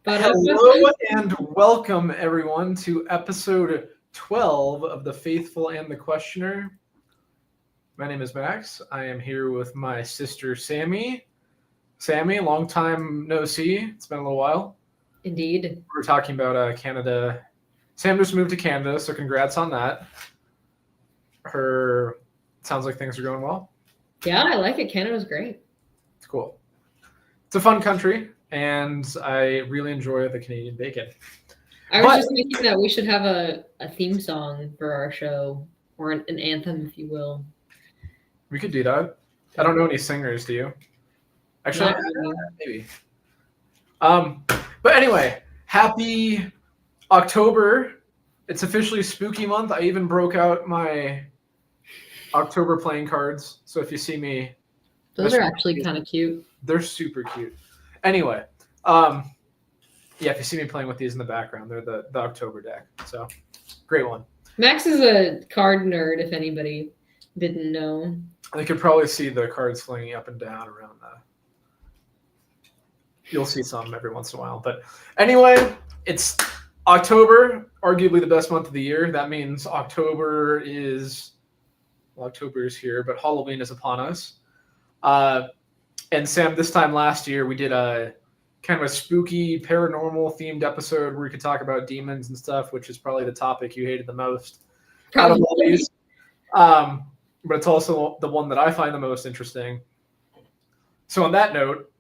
Hello and welcome everyone to episode 12 of The Faithful and the Questioner. My name is Max. I am here with my sister Sammy. Sammy, long time no see. It's been a little while. Indeed. We're talking about Canada. Sam just moved to Canada, so congrats on that. Sounds like things are going well. Yeah, I like it. Canada's great. It's cool. It's a fun country, and I really enjoy the Canadian bacon. I was just thinking that we should have a theme song for our show, or an anthem, if you will. We could do that. I don't know any singers, do you? Actually, maybe. But anyway, happy October. It's officially spooky month. I even broke out my October playing cards. So if you see me... Those are actually kind of cute. They're super cute. Anyway, yeah, if you see me playing with these in the background, they're the October deck. So, great one. Max is a card nerd, if anybody didn't know. You could probably see the cards flinging up and down around You'll see some every once in a while. But anyway, it's October, arguably the best month of the year. That means October is here, but Halloween is upon us. And Sam, this time last year, we did a kind of a spooky, paranormal themed episode where we could talk about demons and stuff, which is probably the topic you hated the most out of all these. But it's also the one that I find the most interesting. So on that note,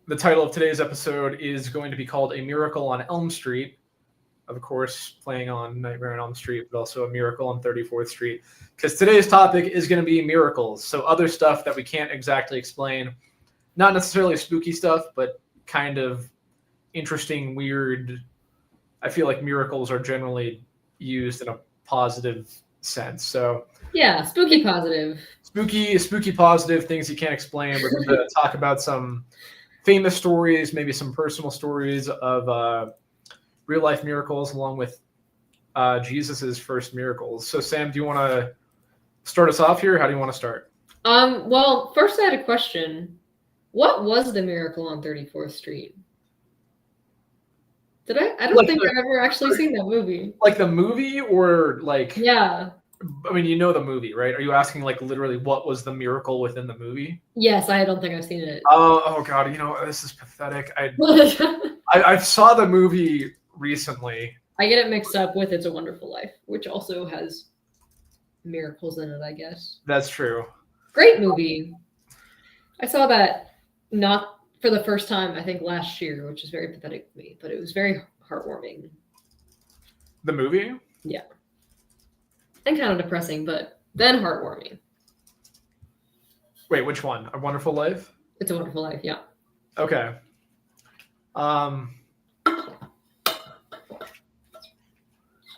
the title of today's episode is going to be called A Miracle on Elm Street. Of course, playing on Nightmare on Elm Street, but also A Miracle on 34th Street. Because today's topic is going to be miracles. So other stuff that we can't exactly explain. Not necessarily spooky stuff, but kind of interesting, weird. I feel like miracles are generally used in a positive sense. So yeah, spooky positive. Spooky positive, things you can't explain. We're going to talk about some famous stories, maybe some personal stories of real life miracles, along with Jesus's first miracles. So Sam, do you want to start us off here? How do you want to start? Well, first I had a question. What was the miracle on 34th Street? Did I don't think I've ever actually seen that movie. Like the movie, or like... Yeah. I mean, you know the movie, right? Are you asking like literally what was the miracle within the movie? Yes, I don't think I've seen it. Oh God, this is pathetic. I saw the movie recently. I get it mixed up with It's a Wonderful Life, which also has miracles in it, I guess. That's true. Great movie. I saw that not for the first time, I think last year, which is very pathetic to me, but it was very heartwarming. The movie? Yeah. And kind of depressing, but then heartwarming. Wait, which one? A Wonderful Life? It's a Wonderful Life, yeah. Okay.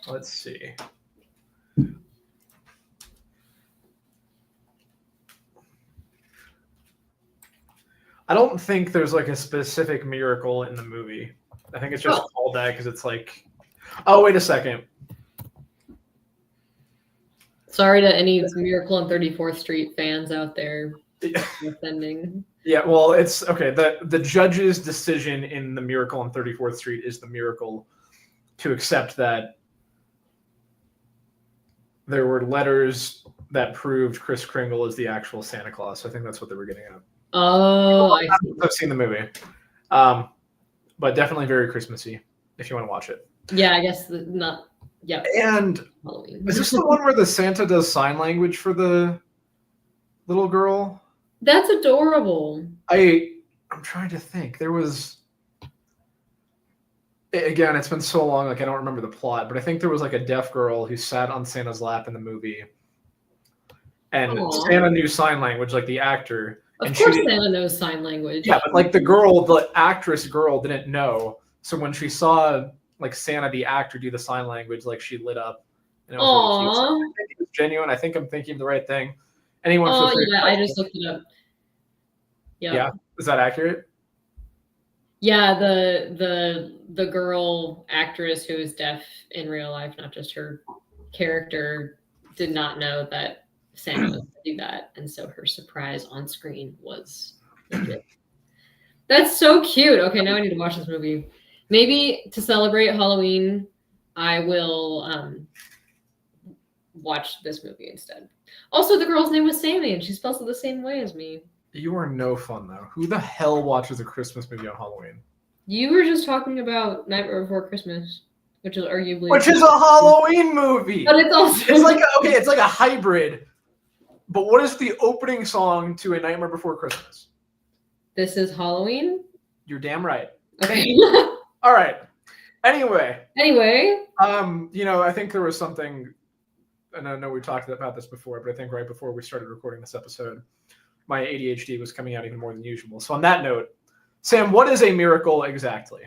Let's see. I don't think there's like a specific miracle in the movie. I think it's just called that because it's like... Oh, wait a second. Sorry to any Miracle on 34th Street fans out there offending. Yeah, well, it's okay. The judge's decision in the Miracle on 34th Street is the miracle to accept that there were letters that proved Kris Kringle is the actual Santa Claus. So I think that's what they were getting at. Oh, I see. I've seen the movie. But definitely very Christmassy if you want to watch it. Yeah, I guess not. Yeah. And Halloween. Is this the one where the Santa does sign language for the little girl? That's adorable. I'm trying to think. There was... Again, it's been so long, like I don't remember the plot, but I think there was like a deaf girl who sat on Santa's lap in the movie. And Santa knew sign language, like the actor. Of course Santa knows sign language. Yeah, but like the actress girl didn't know. So when she saw like Santa, the actor, do the sign language, like she lit up. And it was really cute. So I think it was genuine. I think I'm thinking of the right thing. Anyone feel free to I just looked it up. Yeah. Is that accurate? Yeah, the girl actress who is deaf in real life, not just her character, did not know that Santa was going to do that, and so her surprise on screen was legit. That's so cute. Okay, now I need to watch this movie. Maybe to celebrate Halloween, I will watch this movie instead. Also, the girl's name was Sammy, and she spells it the same way as me. You are no fun though. Who the hell watches a Christmas movie on Halloween? You were just talking about Nightmare Before Christmas, which is arguably a Halloween movie. But it's also it's like a hybrid. But what is the opening song to A Nightmare Before Christmas? This is Halloween. You're damn right. Okay. All right. Anyway, I think there was something, and I know we talked about this before, but I think right before we started recording this episode, my ADHD was coming out even more than usual. So on that note, Sam, what is a miracle exactly?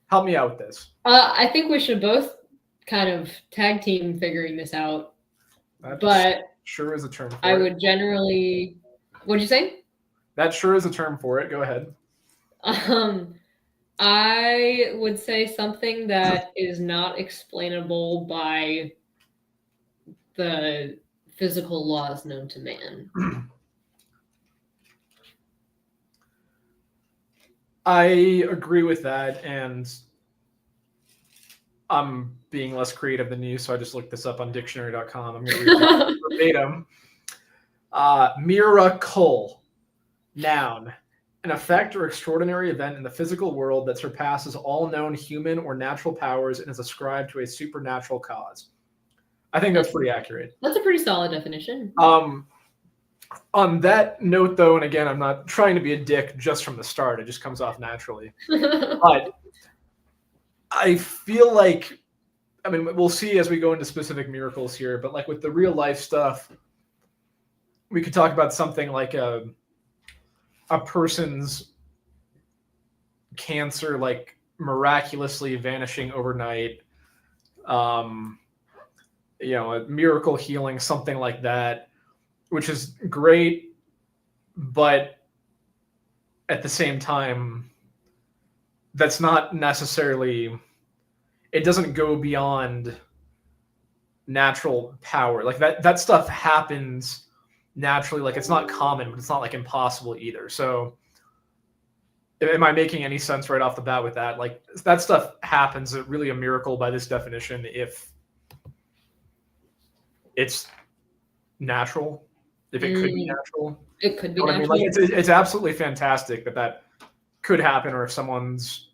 Help me out with this. I think we should both kind of tag team figuring this out. But sure is a term for it. I would generally... What'd you say? That sure is a term for it. Go ahead. I would say something that is not explainable by the physical laws known to man. I agree with that, and I'm being less creative than you, so I just looked this up on dictionary.com. I'm going to read it verbatim. Miracle, noun, an effect or extraordinary event in the physical world that surpasses all known human or natural powers and is ascribed to a supernatural cause. I think that's pretty accurate. That's a pretty solid definition. On that note, though, and again, I'm not trying to be a dick just from the start. It just comes off naturally. But I feel like, we'll see as we go into specific miracles here, but like with the real life stuff, we could talk about something like a person's cancer, like miraculously vanishing overnight, a miracle healing, something like that, which is great, but at the same time, that's not necessarily, it doesn't go beyond natural power. Like that stuff happens naturally. Like it's not common, but it's not like impossible either. So am I making any sense right off the bat with that? Like that stuff happens. It's really a miracle by this definition if it's natural. If it could be natural, it could be natural. Like it's absolutely fantastic that could happen, or if someone's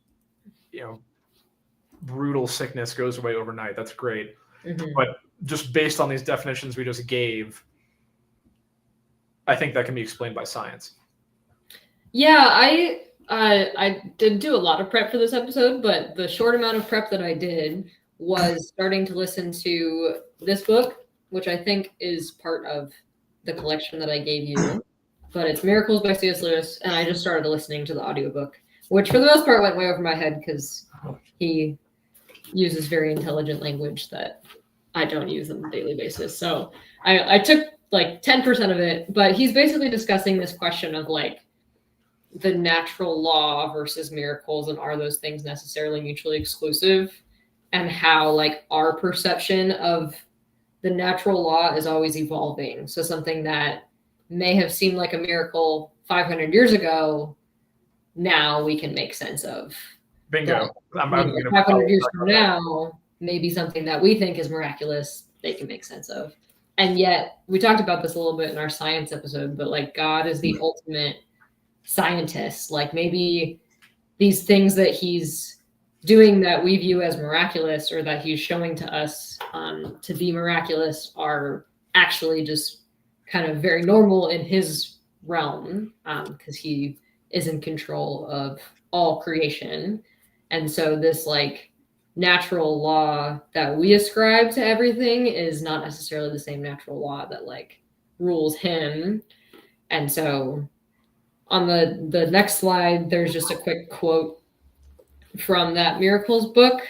brutal sickness goes away overnight, that's great. Mm-hmm. But just based on these definitions we just gave, I think that can be explained by science. Yeah, I did do a lot of prep for this episode, but the short amount of prep that I did was starting to listen to this book, which I think is part of the collection that I gave you, but it's Miracles by C.S. Lewis, and I just started listening to the audiobook, which for the most part went way over my head because he uses very intelligent language that I don't use on a daily basis. So I took like 10% of it, but he's basically discussing this question of like the natural law versus miracles, and are those things necessarily mutually exclusive, and how like our perception of the natural law is always evolving. So something that may have seemed like a miracle 500 years ago, now we can make sense of. Bingo. 500 years from now, maybe something that we think is miraculous, they can make sense of. And yet, we talked about this a little bit in our science episode, but like God is the ultimate scientist. Like maybe these things that he's doing that we view as miraculous, or that he's showing to us to be miraculous, are actually just kind of very normal in his realm, because he is in control of all creation. And so this like natural law that we ascribe to everything is not necessarily the same natural law that like rules him. And so on the next slide, there's just a quick quote from that Miracles book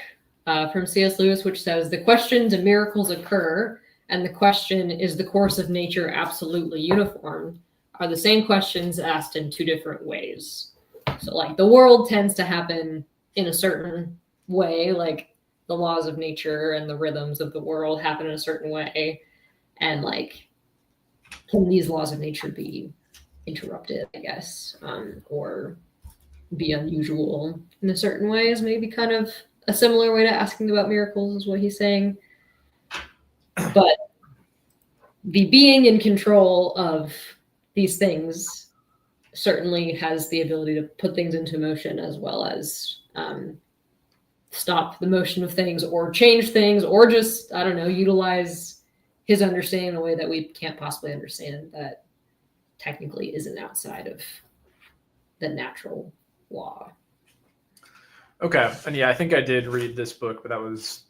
from C.S. Lewis, which says, "The question, do miracles occur? And the question, is the course of nature absolutely uniform? Are the same questions asked in two different ways." So like the world tends to happen in a certain way, like the laws of nature and the rhythms of the world happen in a certain way. And like, can these laws of nature be interrupted, I guess, or be unusual in a certain way is maybe kind of a similar way to asking about miracles is what he's saying. But the being in control of these things certainly has the ability to put things into motion as well as stop the motion of things or change things or just, I don't know, utilize his understanding in a way that we can't possibly understand that technically isn't outside of the natural law. Okay. And yeah, I think I did read this book, but that was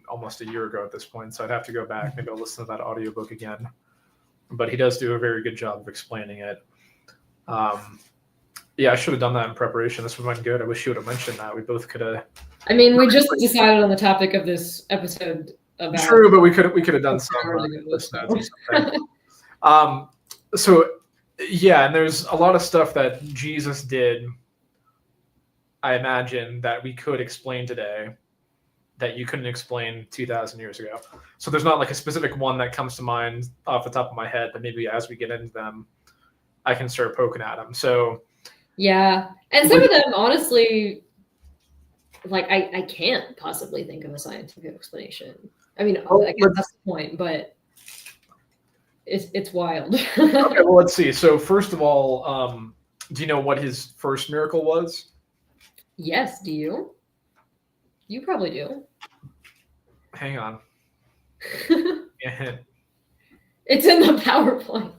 almost a year ago at this point. So I'd have to go back. Maybe I'll listen to that audiobook again. But he does do a very good job of explaining it. Yeah, I should have done that in preparation. This would have been good. I wish you would have mentioned that. We both could have. I mean, we just decided on the topic of this episode about. True, but we could have done some list notes or something. So yeah, and there's a lot of stuff that Jesus did, I imagine, that we could explain today that you couldn't explain 2,000 years ago. So there's not like a specific one that comes to mind off the top of my head, but maybe as we get into them, I can start poking at them. So yeah, and some of them, honestly, like I can't possibly think of a scientific explanation. I mean, I guess that's the point, but it's wild. Okay, well, let's see. So first of all, do you know what his first miracle was? Yes, do you? You probably do. Hang on. It's in the PowerPoint.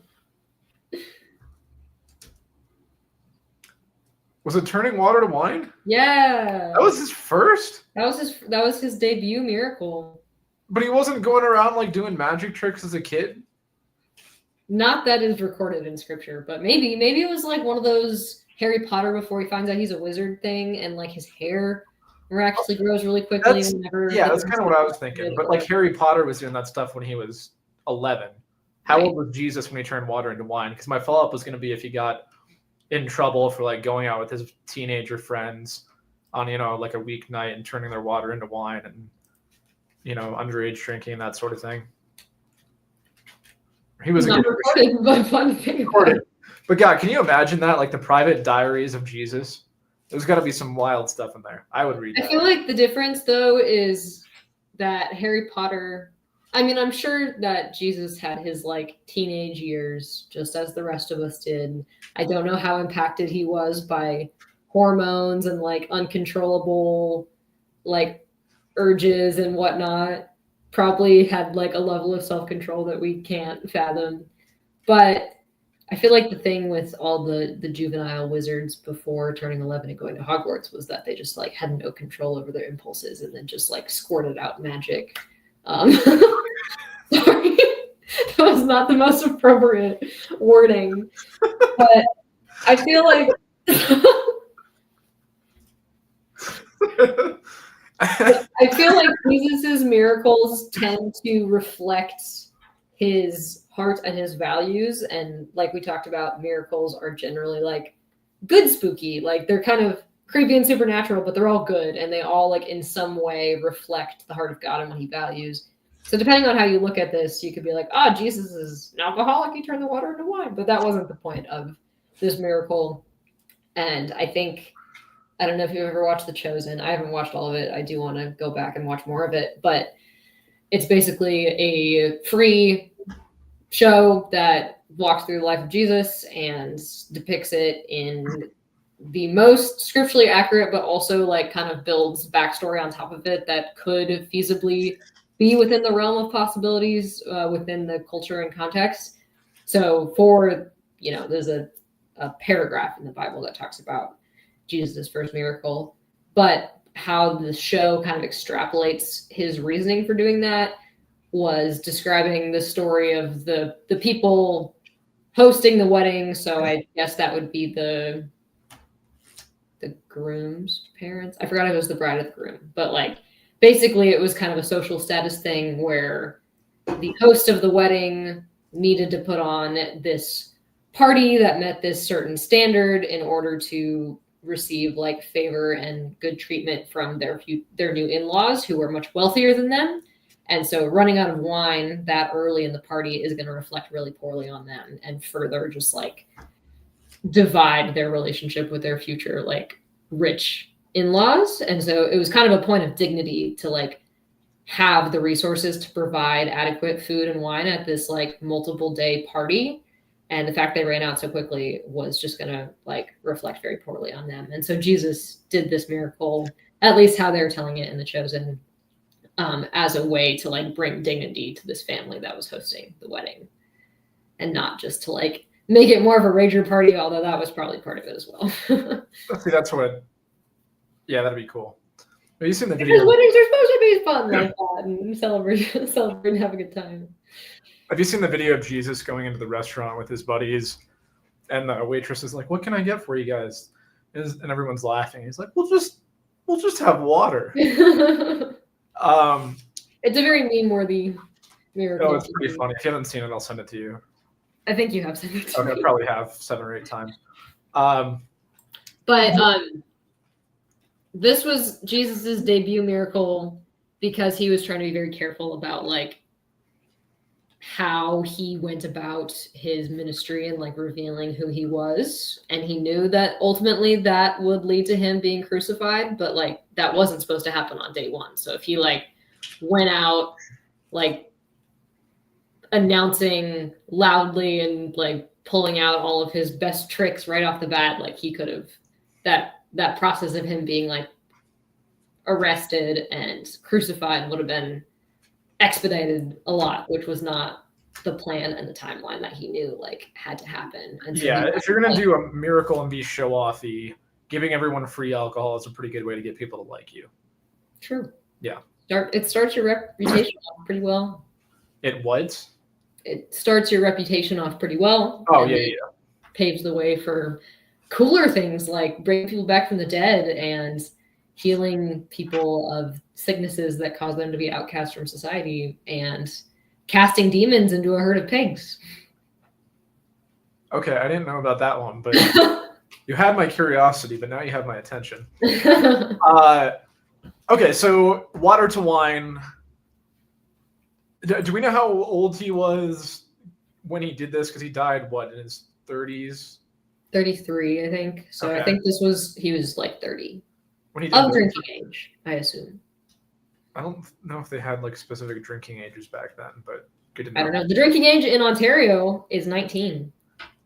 Was it turning water to wine? Yeah. That was his first? That was his debut miracle. But he wasn't going around like doing magic tricks as a kid? Not that is recorded in scripture, but maybe it was like one of those Harry Potter before he finds out he's a wizard thing, and like his hair miraculously grows really quickly. That's kind of what I was thinking. But like Harry Potter was doing that stuff when he was 11. How old was Jesus when he turned water into wine? Because my follow-up was going to be if he got in trouble for like going out with his teenager friends on, like a weeknight and turning their water into wine and, underage drinking, that sort of thing. He was not recorded, but fun thing. But God, can you imagine that? Like the private diaries of Jesus? There's got to be some wild stuff in there. I would read that. I feel like the difference, though, is that Harry Potter, I mean, I'm sure that Jesus had his like teenage years just as the rest of us did. I don't know how impacted he was by hormones and like uncontrollable like urges and whatnot. Probably had like a level of self-control that we can't fathom. But I feel like the thing with all the juvenile wizards before turning 11 and going to Hogwarts was that they just like had no control over their impulses and then just like squirted out magic. Sorry, that was not the most appropriate wording, but I feel like Jesus's miracles tend to reflect his heart and his values, and like we talked about, miracles are generally like good spooky, like they're kind of creepy and supernatural, but they're all good, and they all like in some way reflect the heart of God and what he values. So depending on how you look at this, you could be like, Jesus is an alcoholic, he turned the water into wine, but that wasn't the point of this miracle. And I think, I don't know if you've ever watched The Chosen. I haven't watched all of it. I do want to go back and watch more of it, but it's basically a free show that walks through the life of Jesus and depicts it in the most scripturally accurate, but also like kind of builds backstory on top of it that could feasibly be within the realm of possibilities within the culture and context. So there's a paragraph in the Bible that talks about Jesus' first miracle, but how the show kind of extrapolates his reasoning for doing that was describing the story of the people hosting the wedding. So I guess that would be the groom's parents. I forgot if it was the bride or the groom, but like basically it was kind of a social status thing where the host of the wedding needed to put on this party that met this certain standard in order to receive like favor and good treatment from their new in-laws who were much wealthier than them. And so running out of wine that early in the party is going to reflect really poorly on them and further just like divide their relationship with their future like rich in-laws. And so it was kind of a point of dignity to like have the resources to provide adequate food and wine at this like multiple day party. And the fact they ran out so quickly was just going to like reflect very poorly on them. And so Jesus did this miracle, at least how they were telling it in The Chosen, as a way to like bring dignity to this family that was hosting the wedding, and not just to like make it more of a rager party, although that was probably part of it as well. See, that's what. Yeah, that'd be cool. Have you seen the Because video? weddings are supposed to be fun like that and celebrate and have a good time. Have you seen the video of Jesus going into the restaurant with his buddies, and the waitress is like, "What can I get for you guys?" And everyone's laughing. He's like, "We'll just have water." It's a very meme-worthy miracle. Oh, it's pretty funny. If you haven't seen it, I'll send it to you. I think you have sent it to me. I probably have 7 or 8 times. But this was Jesus's debut miracle because he was trying to be very careful about like how he went about his ministry and like revealing who he was. And he knew that ultimately that would lead to him being crucified, but like that wasn't supposed to happen on day one. So if he like went out like announcing loudly and like pulling out all of his best tricks right off the bat, like he could have that process of him being like arrested and crucified would have been expedited a lot, which was not the plan and the timeline that he knew like had to happen. And so yeah, if you're gonna do a miracle and be show-offy, giving everyone free alcohol is a pretty good way to get people to like you. True. Yeah. It starts your reputation off pretty well. It what? It starts your reputation off pretty well. Oh yeah. Paves the way for cooler things like bringing people back from the dead and healing people of sicknesses that cause them to be outcast from society and casting demons into a herd of pigs. Okay, I didn't know about that one, but you had my curiosity, but now you have my attention. Okay, so water to wine. Do we know how old he was when he did this? Because he died, what, in his 30s? 33, I think. So okay. I think he was like 30. When he did of drinking age, I assume. I don't know if they had like specific drinking ages back then, but good to know. I don't know. The drinking age in Ontario is 19.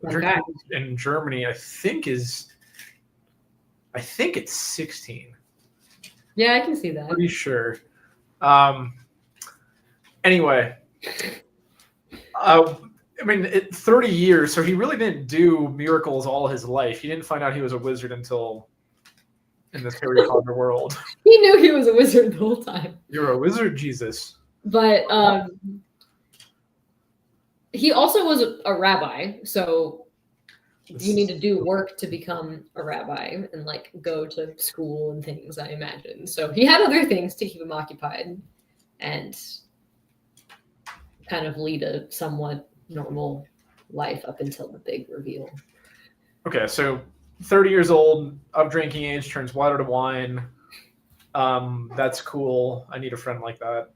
Drinking in Germany, I think it's 16. Yeah, I can see that. Pretty sure. Anyway, I mean, 30 years, so he really didn't do miracles all his life. He didn't find out he was a wizard until in this Harry Potter world. He knew he was a wizard the whole time. You're a wizard, Jesus. But he also was a rabbi, so you need to do work to become a rabbi and like go to school and things, I imagine. So he had other things to keep him occupied and kind of lead a somewhat normal life up until the big reveal. Okay, so 30 years old, of drinking age, turns water to wine. That's cool. I need a friend like that.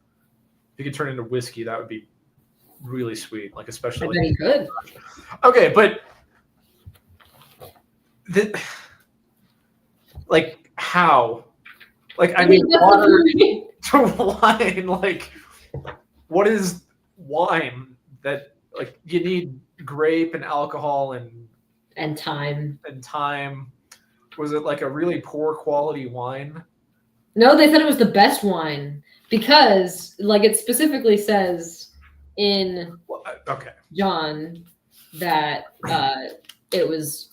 If you could turn into whiskey, that would be really sweet. Like especially. I bet he could. Okay, but like how? Like I mean, water to wine. Like what is wine? That like you need grape and alcohol and time. Was it like a really poor quality wine? No, they said it was the best wine because like it specifically says in John that it was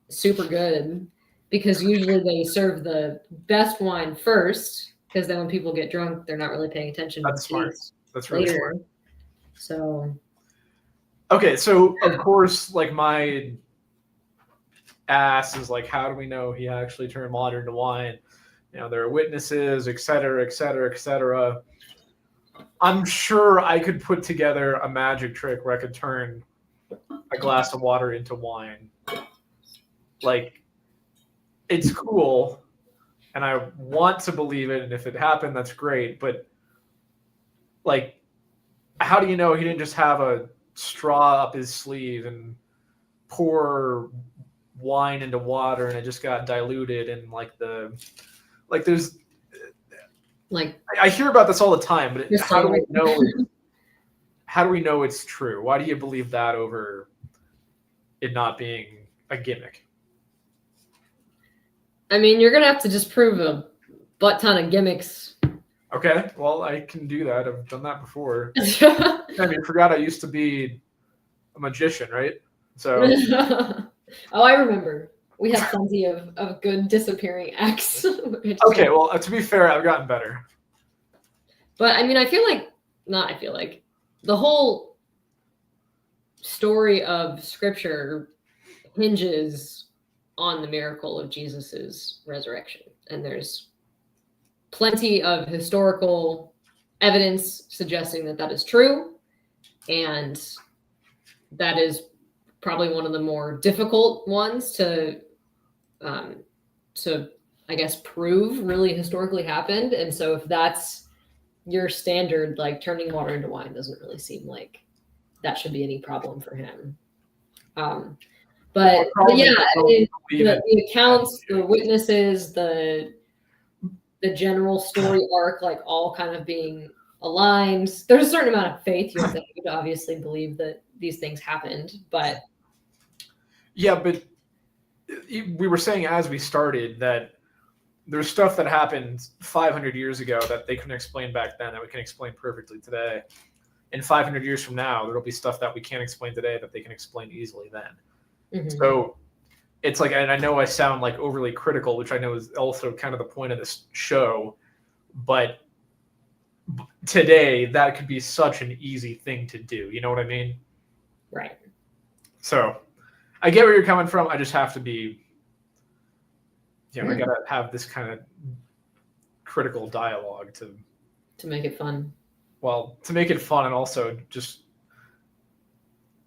super good because usually they serve the best wine first because then when people get drunk, they're not really paying attention. That's smart. That's really smart. So okay, so of course, like my ass is like, how do we know he actually turned water into wine? You know, there are witnesses, et cetera, et cetera, et cetera. I'm sure I could put together a magic trick where I could turn a glass of water into wine. Like, it's cool, and I want to believe it, and if it happened, that's great. But, like, how do you know he didn't just have a straw up his sleeve and pour wine into water and it just got diluted and like there's Like I hear about this all the time, but You're how do we so know how do we know it's true? Why do you believe that over it not being a gimmick? I mean, you're gonna have to just prove a butt ton of gimmicks. Okay, well, I can do that. I've done that before. Oh, I mean, forgot I used to be a magician, right? So I remember. We had plenty of good disappearing acts. okay, well, to be fair, I've gotten better. But I mean, I feel like the whole story of scripture hinges on the miracle of Jesus's resurrection. And there's plenty of historical evidence suggesting that that is true. And that is probably one of the more difficult ones to I guess, prove really historically happened. And so if that's your standard, like turning water into wine doesn't really seem like that should be any problem for him. But yeah, I mean, the accounts, the witnesses, the general story arc, like all kind of being aligned. There's a certain amount of faith you have to obviously believe that these things happened, but yeah, but we were saying as we started that there's stuff that happened 500 years ago that they couldn't explain back then that we can explain perfectly today. And 500 years from now, there'll be stuff that we can't explain today that they can explain easily then. Mm-hmm. So it's like, and I know I sound like overly critical, which I know is also kind of the point of this show, but today that could be such an easy thing to do. You know what I mean? Right. So I get where you're coming from. I just have to be, I gotta have this kind of critical dialogue to make it fun. Well, to make it fun and also just,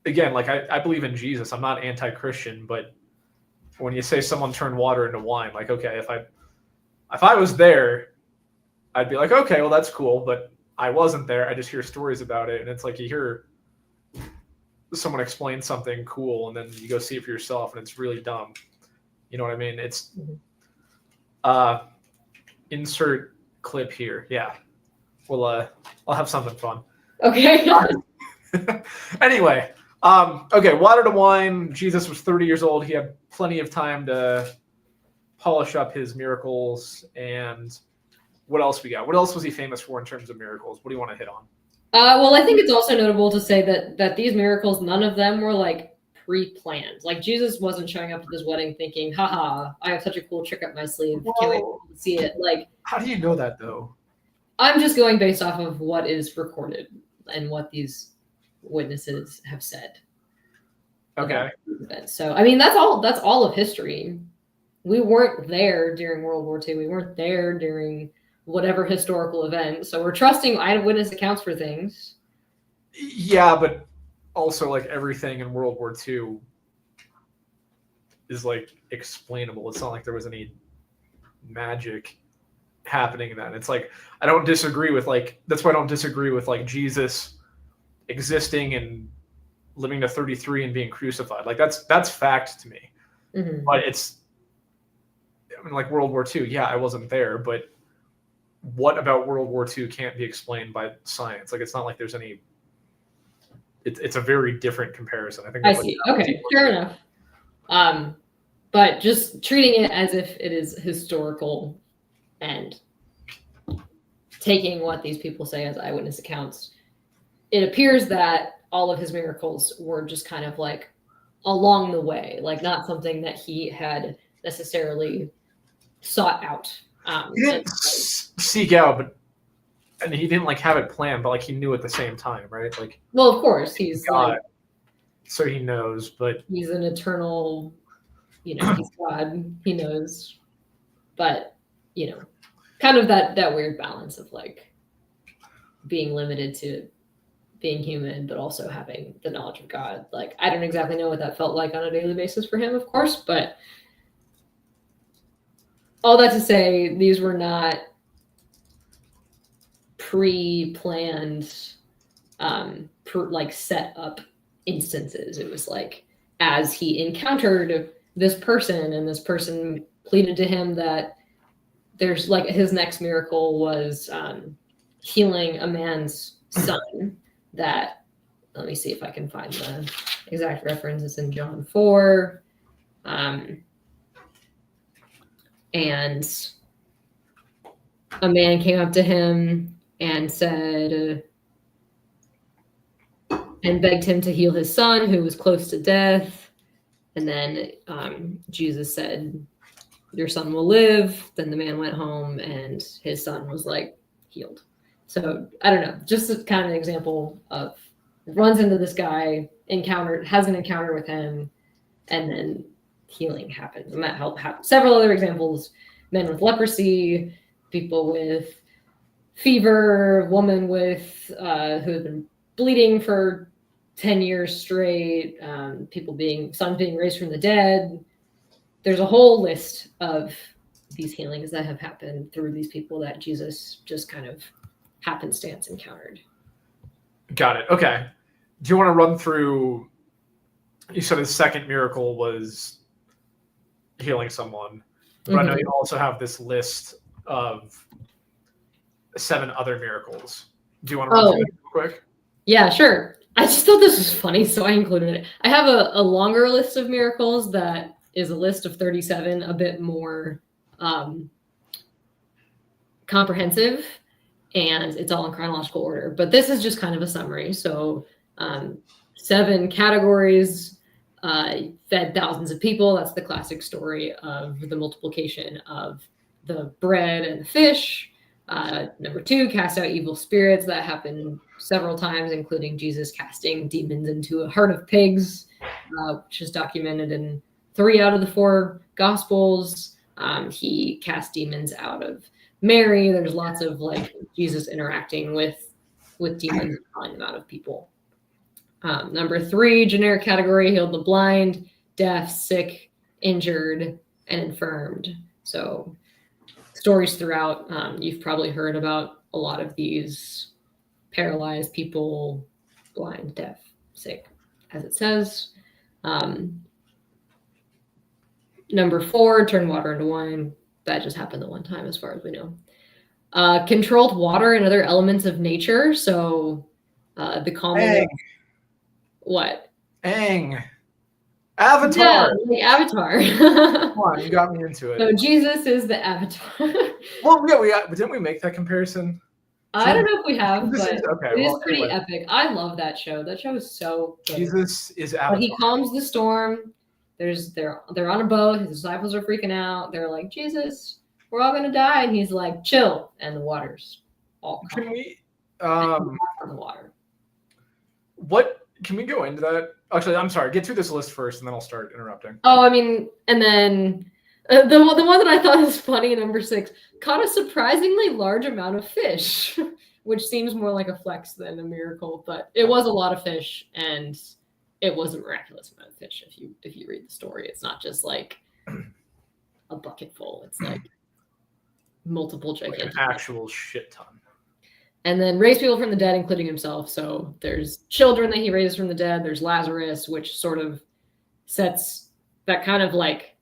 again, like I believe in Jesus. I'm not anti-Christian, but when you say someone turned water into wine, like, okay, if I was there, I'd be like, okay, well, that's cool, but I wasn't there. I just hear stories about it, and it's like you hear someone explain something cool, and then you go see it for yourself, and it's really dumb. You know what I mean? It's insert clip here. Yeah. Well, I'll have something fun. Okay. Anyway, okay, water to wine. Jesus was 30 years old. He had plenty of time to polish up his miracles. And what else we got? What else was he famous for in terms of miracles? What do you want to hit on? Well, I think it's also notable to say that these miracles, none of them were like pre-planned. Like Jesus wasn't showing up at this wedding thinking, haha, I have such a cool trick up my sleeve. Can't wait to see it. Like, how do you know that though? I'm just going based off of what is recorded and what these witnesses have said. Okay. So, I mean, that's all of history. We weren't there during World War II. We weren't there during whatever historical event. So we're trusting eyewitness accounts for things. Yeah, but also like everything in World War II is like explainable. It's not like there was any magic happening then. It's like I don't disagree with like that's why I don't disagree with like Jesus existing and living to 33 and being crucified. Like that's fact to me. Mm-hmm. But it's I mean like World War II, yeah, I wasn't there, but what about World War II can't be explained by science? Like it's not like there's any it's a very different comparison. I think I see. Okay, fair enough. But just treating it as if it is historical and taking what these people say as eyewitness accounts, it appears that all of his miracles were just kind of like along the way, like not something that he had necessarily sought out. He didn't seek out, but and he didn't like have it planned, but like he knew at the same time, right? Like, well, of course, he's God, like, so he knows, but he's an eternal, he's God, he knows, but kind of that weird balance of like being limited to being human, but also having the knowledge of God. Like, I don't exactly know what that felt like on a daily basis for him, of course, but all that to say, these were not pre-planned, like set up instances. It was like, as he encountered this person, and this person pleaded to him that there's like his next miracle was healing a man's son. That, let me see if I can find the exact reference. It's in John 4. And a man came up to him and said, and begged him to heal his son who was close to death. And then Jesus said, your son will live. Then the man went home and his son was like healed. So I don't know, just a kind of an example of runs into this guy, has an encounter with him, and then healing happens. And that helped have several other examples: men with leprosy, people with fever, woman with who had been bleeding for 10 years straight, sons being raised from the dead. There's a whole list of these healings that have happened through these people that Jesus just kind of happenstance encountered. Got it. Okay. Do you want to run through? You said his second miracle was healing someone, but I know you also have this list of 7 other miracles. Do you want to run through that real quick? Yeah, sure. I just thought this was funny, so I included it. I have a longer list of miracles that is a list of 37, a bit more comprehensive, and it's all in chronological order. But this is just kind of a summary. So 7 categories, fed thousands of people. That's the classic story of the multiplication of the bread and the fish. Number 2, cast out evil spirits. That happened several times, including Jesus casting demons into a herd of pigs, which is documented in 3 out of the 4 Gospels. He cast demons out of Mary. There's lots of like Jesus interacting with demons and calling them out of people. Number 3, generic category, healed the blind, deaf, sick, injured, and infirmed. So stories throughout. You've probably heard about a lot of these: paralyzed people, blind, deaf, sick, as it says. Number 4, turn water into wine. That just happened the one time, as far as we know. Controlled water and other elements of nature. So the common... What? Aang. Avatar. Yeah, like Avatar. Come on, you got me into it. So Jesus is the Avatar. Well, yeah, didn't we make that comparison? I don't know if we have, but it is pretty epic. I love that show. That show is so good. Jesus is Avatar. But he calms the storm. They're on a boat. His disciples are freaking out. They're like, Jesus, we're all gonna die, and he's like, chill, and the water's all calm. Can we on the water? What? Can we go into that? Actually, I'm sorry. Get through this list first, and then I'll start interrupting. Oh, I mean, and then the one that I thought was funny, number 6, caught a surprisingly large amount of fish, which seems more like a flex than a miracle, but it was a lot of fish, and it was a miraculous amount of fish. If you read the story, it's not just like a bucket full; it's like multiple gigantic, like an actual shit ton. And then raise people from the dead, including himself. So there's children that he raises from the dead. There's Lazarus, which sort of sets that kind of like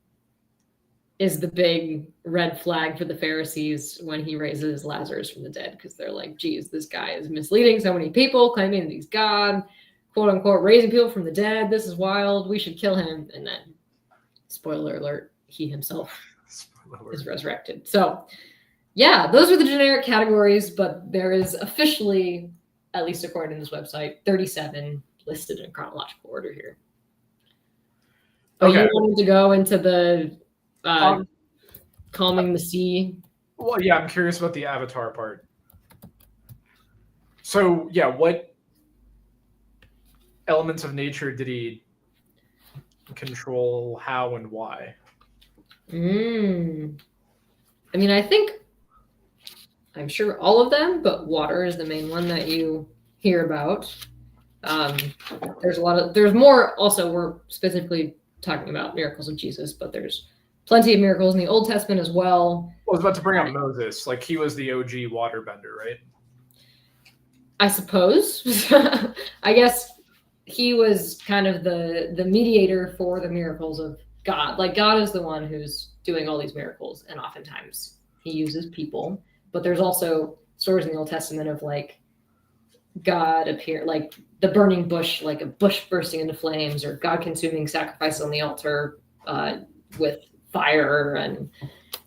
is the big red flag for the Pharisees when he raises Lazarus from the dead, because they're like, geez, this guy is misleading so many people, claiming that he's God, quote unquote, raising people from the dead. This is wild. We should kill him. And then, spoiler alert, he himself is resurrected. So yeah, those are the generic categories, but there is officially, at least according to this website, 37 listed in chronological order here. But you wanted to go into the calming the sea? Well, yeah, I'm curious about the Avatar part. So, yeah, what elements of nature did he control, how, and why? I mean, I'm sure all of them, but water is the main one that you hear about. There's more also. We're specifically talking about miracles of Jesus, but there's plenty of miracles in the Old Testament as well. I was about to bring up Moses. Like, he was the OG waterbender, right? I suppose. I guess he was kind of the mediator for the miracles of God. Like God is the one who's doing all these miracles, and oftentimes he uses people. But there's also stories in the Old Testament of like God appear, like the burning bush, like a bush bursting into flames, or God consuming sacrifice on the altar with fire. And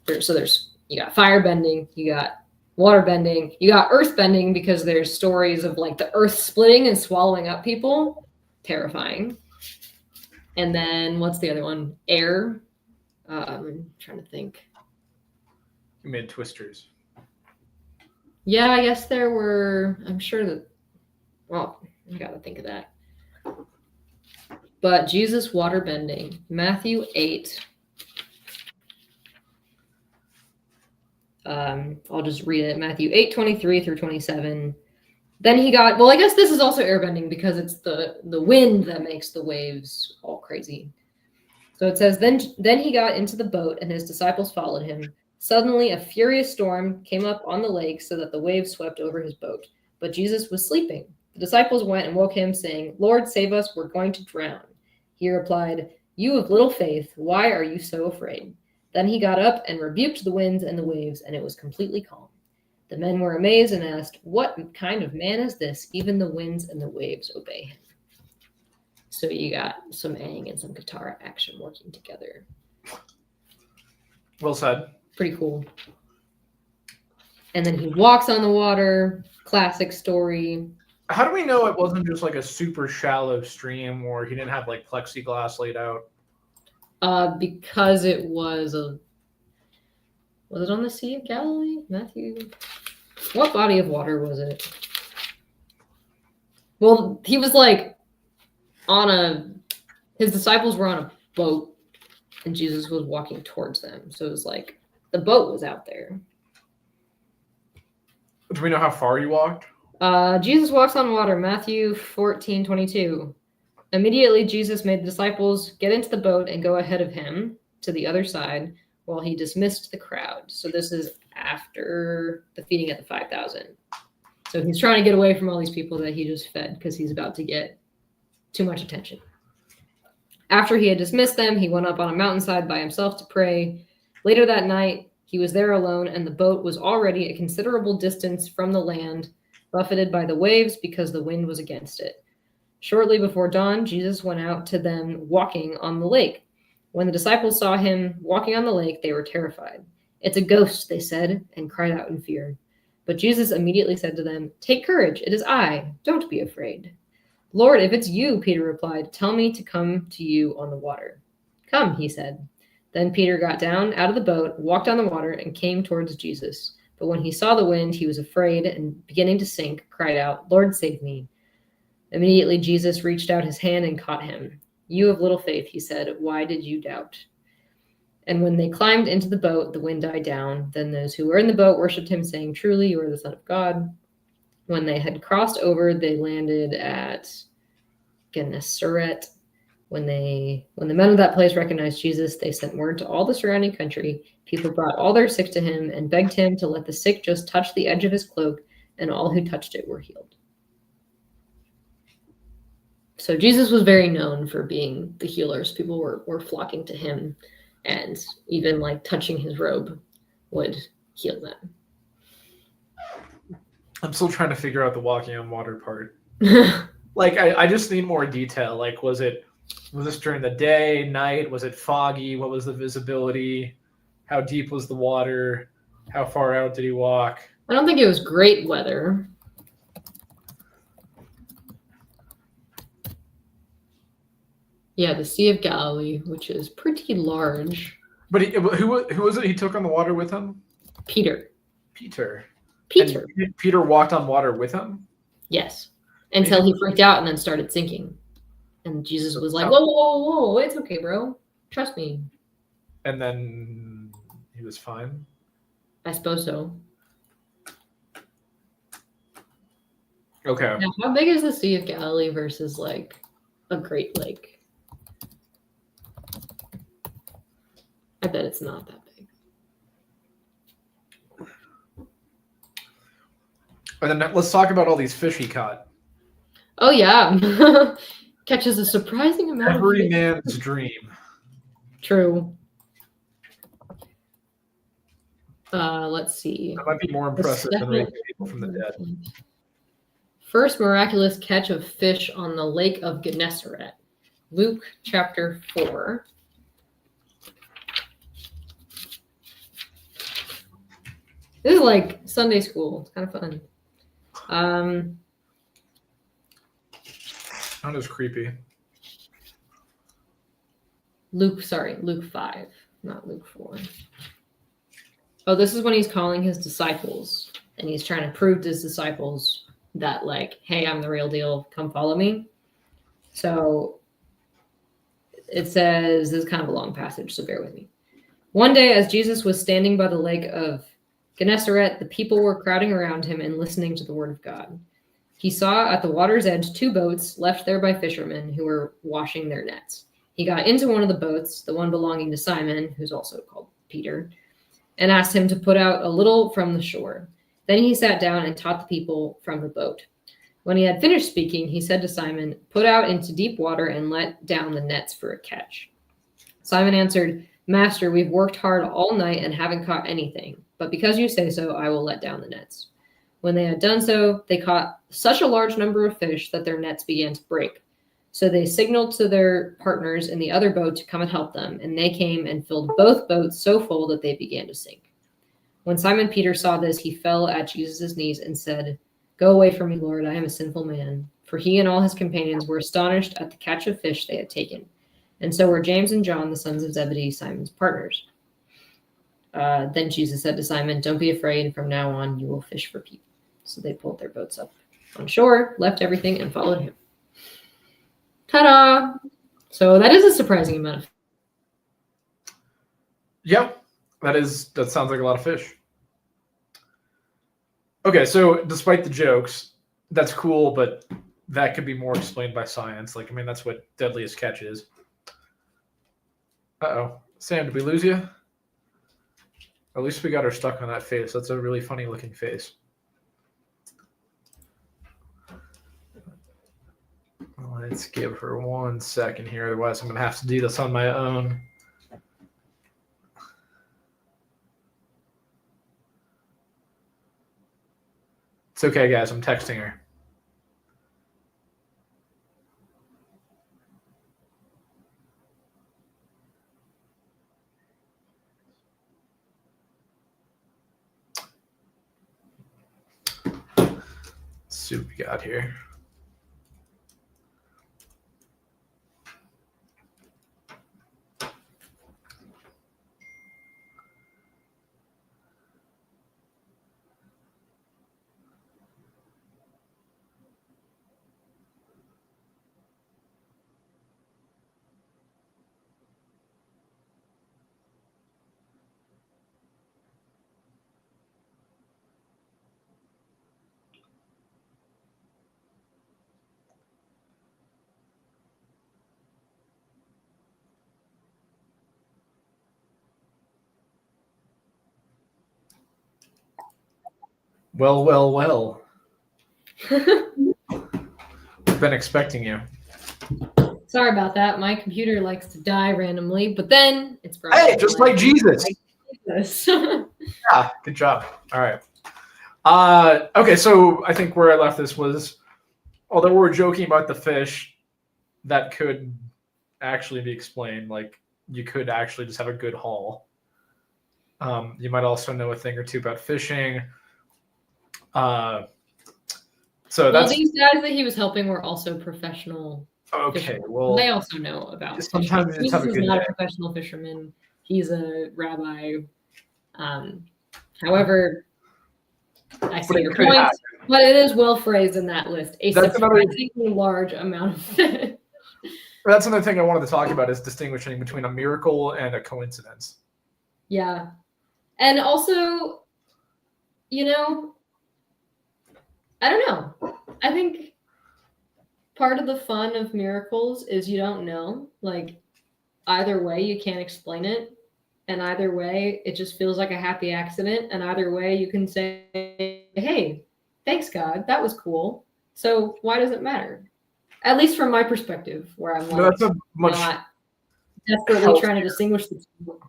there's you got fire bending, you got water bending, you got earth bending, because there's stories of like the earth splitting and swallowing up people. Terrifying. And then what's the other one? Air. I'm trying to think. You made twisters. Yeah, I guess there were. I'm sure that. Well, I gotta think of that. But Jesus water bending, Matthew 8. I'll just read it. Matthew 8:23 through 27. Then he got. Well, I guess this is also airbending because it's the wind that makes the waves all crazy. So it says, then he got into the boat and his disciples followed him. Suddenly a furious storm came up on the lake so that the waves swept over his boat. But Jesus was sleeping. The disciples went and woke him, saying, "Lord, save us, we're going to drown." He replied, "You of little faith, why are you so afraid?" Then he got up and rebuked the winds and the waves, and it was completely calm. The men were amazed and asked, "What kind of man is this? Even the winds and the waves obey him." So you got some Aang and some guitar action working together. Well said. Pretty cool. And then he walks on the water. Classic story. How do we know it wasn't just like a super shallow stream or he didn't have like plexiglass laid out? Because it was it on the Sea of Galilee? Matthew? What body of water was it? Well, he was like his disciples were on a boat and Jesus was walking towards them. So it was like the boat was out there. Do we know how far he walked? Jesus walks on water, Matthew 14:22. Immediately Jesus made the disciples get into the boat and go ahead of him to the other side while he dismissed the crowd. So this is after the feeding of the 5,000. So he's trying to get away from all these people that he just fed because he's about to get too much attention. After he had dismissed them, he went up on a mountainside by himself to pray. Later that night, he was there alone, and the boat was already a considerable distance from the land, buffeted by the waves because the wind was against it. Shortly before dawn, Jesus went out to them walking on the lake. When the disciples saw him walking on the lake, they were terrified. "It's a ghost," they said, and cried out in fear. But Jesus immediately said to them, "Take courage, it is I. Don't be afraid." "Lord, if it's you," Peter replied, "tell me to come to you on the water." "Come," he said. Then Peter got down out of the boat, walked on the water, and came towards Jesus. But when he saw the wind, he was afraid and, beginning to sink, cried out, "Lord, save me." Immediately Jesus reached out his hand and caught him. "You of little faith," he said, "why did you doubt?" And when they climbed into the boat, the wind died down. Then those who were in the boat worshipped him, saying, "Truly, you are the Son of God." When they had crossed over, they landed at Gennesaret. When the men of that place recognized Jesus, they sent word to all the surrounding country. People brought all their sick to him and begged him to let the sick just touch the edge of his cloak, and all who touched it were healed. So Jesus was very known for being the healers. People were flocking to him, and even like touching his robe would heal them. I'm still trying to figure out the walking on water part. Like, I just need more detail. Like, was this during the day, night? Was it foggy? What was the visibility? How deep was the water? How far out did he walk? I don't think it was great weather. Yeah, the Sea of Galilee, which is pretty large. But who was it he took on the water with him? Peter. Peter. And Peter walked on water with him? Yes. Until he freaked out and then started sinking. And Jesus was like, whoa, whoa, whoa, whoa, it's okay, bro. Trust me. And then he was fine? I suppose so. Okay. Now, how big is the Sea of Galilee versus like a Great Lake? I bet it's not that big. And then let's talk about all these fish he caught. Oh, yeah. Catches a surprising amount Every of fish. man's dream. True. Let's see. That might be more impressive than raising people from the dead. First miraculous catch of fish on the lake of Gennesaret. Luke chapter 4. This is like Sunday school. It's kind of fun. Not as creepy. Luke 5, not Luke 4. Oh, this is when he's calling his disciples, and he's trying to prove to his disciples that, like, hey, I'm the real deal. Come follow me. So it says, this is kind of a long passage, so bear with me. One day, as Jesus was standing by the lake of Gennesaret, the people were crowding around him and listening to the word of God. He saw at the water's edge 2 boats left there by fishermen who were washing their nets. He got into one of the boats, the one belonging to Simon, who's also called Peter, and asked him to put out a little from the shore. Then he sat down and taught the people from the boat. When he had finished speaking, he said to Simon, "Put out into deep water and let down the nets for a catch." Simon answered, "Master, we've worked hard all night and haven't caught anything, but because you say so, I will let down the nets." When they had done so, they caught such a large number of fish that their nets began to break. So they signaled to their partners in the other boat to come and help them, and they came and filled both boats so full that they began to sink. When Simon Peter saw this, he fell at Jesus' knees and said, "Go away from me, Lord, I am a sinful man." For he and all his companions were astonished at the catch of fish they had taken. And so were James and John, the sons of Zebedee, Simon's partners. Then Jesus said to Simon, "Don't be afraid. From now on, you will fish for people." So they pulled their boats up on shore, left everything, and followed him. Ta-da! So that is a surprising amount of. Yeah, that sounds like a lot of fish. Okay, so despite the jokes, that's cool, but that could be more explained by science. Like, I mean, that's what deadliest catch is. Uh-oh. Sam, did we lose you? At least we got her stuck on that face. That's a really funny looking face. Let's give her 1 second here. Otherwise, I'm going to have to do this on my own. It's okay, guys. I'm texting her. Let's see what we got here. Well. I've been expecting you. Sorry about that. My computer likes to die randomly, but then it's probably. Hey, just like Jesus. Yeah, good job. All right. Okay, so I think where I left this was, although we're joking about the fish, that could actually be explained. Like, you could actually just have a good haul. You might also know a thing or two about fishing. So these guys that he was helping were also professional. Okay, fishermen. well, They also know about. Sometimes Jesus is not a professional fisherman. He's a rabbi. However, I see your point, but it is well phrased in that list. A surprisingly large amount of fish. That's another thing I wanted to talk about, is distinguishing between a miracle and a coincidence. Yeah. And also, I don't know. I think part of the fun of miracles is you don't know. Like, either way, you can't explain it. And either way, it just feels like a happy accident. And either way, you can say, "Hey, thanks, God. That was cool." So why does it matter? At least from my perspective, where I'm like, that's a much desperately trying to distinguish the two.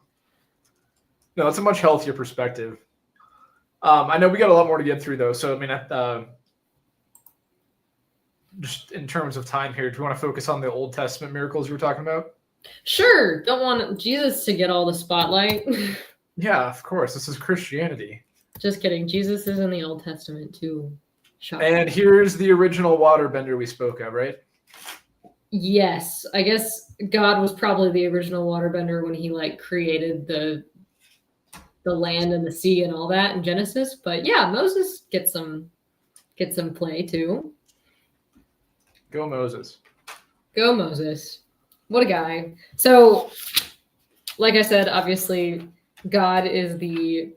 No, it's a much healthier perspective. I know we got a lot more to get through, though. So, I mean, just in terms of time here, do you want to focus on the Old Testament miracles you were talking about? Sure. Don't want Jesus to get all the spotlight. Yeah, of course. This is Christianity. Just kidding. Jesus is in the Old Testament too. Shocking. And here's the original waterbender we spoke of, right? Yes. I guess God was probably the original waterbender when he like created the land and the sea and all that in Genesis. But yeah, Moses gets some play too. Go Moses. Go Moses. What a guy. So, like I said, obviously God is the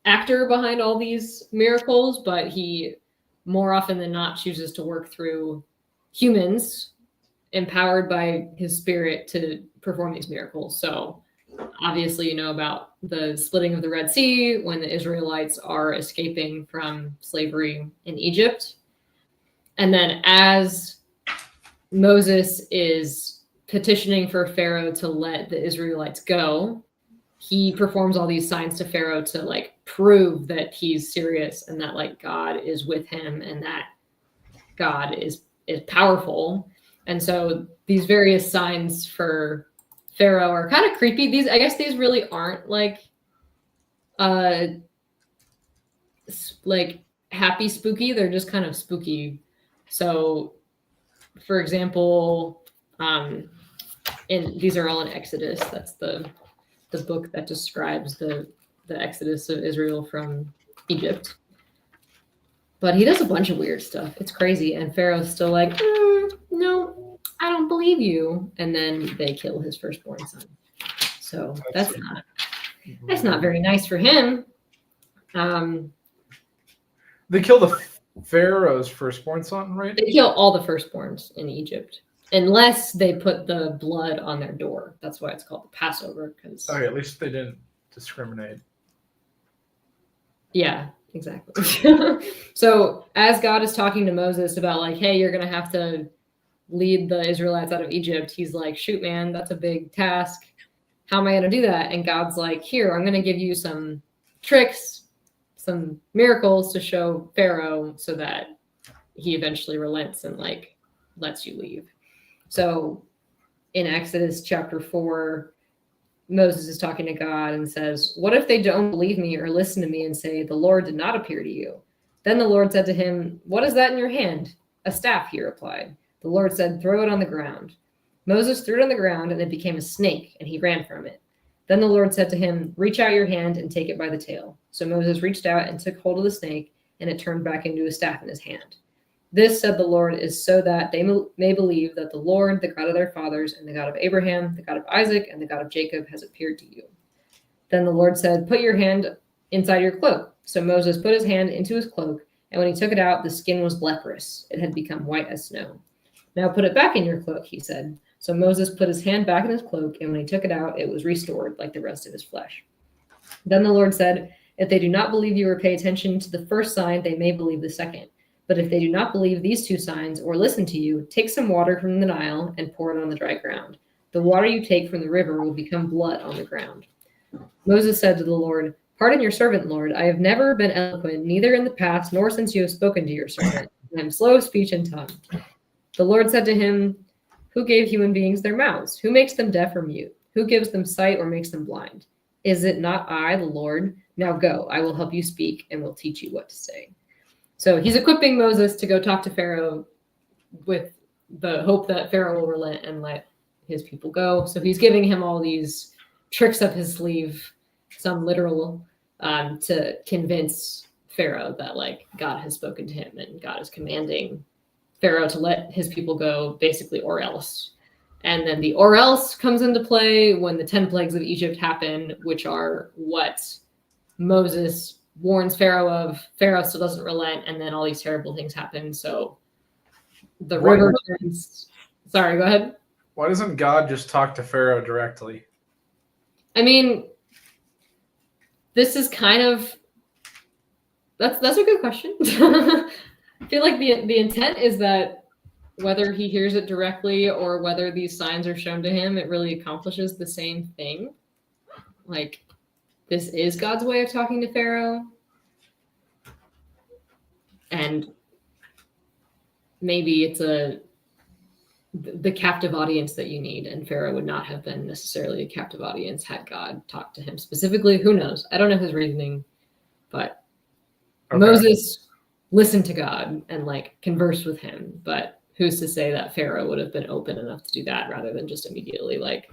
actor behind all these miracles, but he more often than not chooses to work through humans empowered by his spirit to perform these miracles. So obviously you know about the splitting of the Red Sea when the Israelites are escaping from slavery in Egypt. And then as Moses is petitioning for Pharaoh to let the Israelites go, he performs all these signs to Pharaoh to like prove that he's serious and that like God is with him and that God is powerful. And so these various signs for Pharaoh are kind of creepy. I guess these really aren't like happy spooky. They're just kind of spooky. So for example, and these are all in Exodus. That's the book that describes the exodus of Israel from Egypt. But he does a bunch of weird stuff. It's crazy. And Pharaoh's still like, no, I don't believe you. And then they kill his firstborn son. So that's not very nice for him. They kill the Pharaoh's firstborn son, right? They kill all the firstborns in Egypt. Unless they put the blood on their door. That's why it's called the Passover. Okay, at least they didn't discriminate. Yeah, exactly. So as God is talking to Moses about like, hey, you're going to have to lead the Israelites out of Egypt, he's like, shoot, man, that's a big task. How am I going to do that? And God's like, here, I'm going to give you some tricks, some miracles to show Pharaoh so that he eventually relents and like lets you leave. So in Exodus chapter 4, Moses is talking to God and says, what if they don't believe me or listen to me and say, the Lord did not appear to you? Then the Lord said to him, what is that in your hand? A staff, he replied. The Lord said, throw it on the ground. Moses threw it on the ground and it became a snake and he ran from it. Then the Lord said to him, reach out your hand and take it by the tail. So Moses reached out and took hold of the snake and it turned back into a staff in his hand. This, said the Lord, is so that they may believe that the Lord, the God of their fathers, and the God of Abraham, the God of Isaac, and the God of Jacob has appeared to you. Then the Lord said, put your hand inside your cloak. So Moses put his hand into his cloak, and when he took it out, the skin was leprous. It had become white as snow. Now put it back in your cloak, he said. So Moses put his hand back in his cloak, and when he took it out, it was restored like the rest of his flesh. Then the Lord said, if they do not believe you or pay attention to the first sign, they may believe the second. But if they do not believe these two signs or listen to you, take some water from the Nile and pour it on the dry ground. The water you take from the river will become blood on the ground. Moses said to the Lord, pardon your servant, Lord. I have never been eloquent, neither in the past nor since you have spoken to your servant. I am slow of speech and tongue. The Lord said to him, who gave human beings their mouths? Who makes them deaf or mute? Who gives them sight or makes them blind? Is it not I, the Lord? Now go, I will help you speak and will teach you what to say. So he's equipping Moses to go talk to Pharaoh with the hope that Pharaoh will relent and let his people go. So he's giving him all these tricks up his sleeve, some literal, to convince Pharaoh that like God has spoken to him and God is commanding Pharaoh to let his people go, basically, or else. And then the or else comes into play when the 10 plagues of Egypt happen, which are what Moses warns Pharaoh of. Pharaoh still doesn't relent, and then all these terrible things happen. So the river turns. Sorry, go ahead. Why doesn't God just talk to Pharaoh directly? I mean, this is kind of that's a good question. I feel like the intent is that whether he hears it directly or whether these signs are shown to him, it really accomplishes the same thing. Like, this is God's way of talking to Pharaoh. And maybe it's the captive audience that you need, and Pharaoh would not have been necessarily a captive audience had God talked to him specifically. Who knows? I don't know his reasoning, but Moses listened to God and like conversed with him. But who's to say that Pharaoh would have been open enough to do that rather than just immediately like?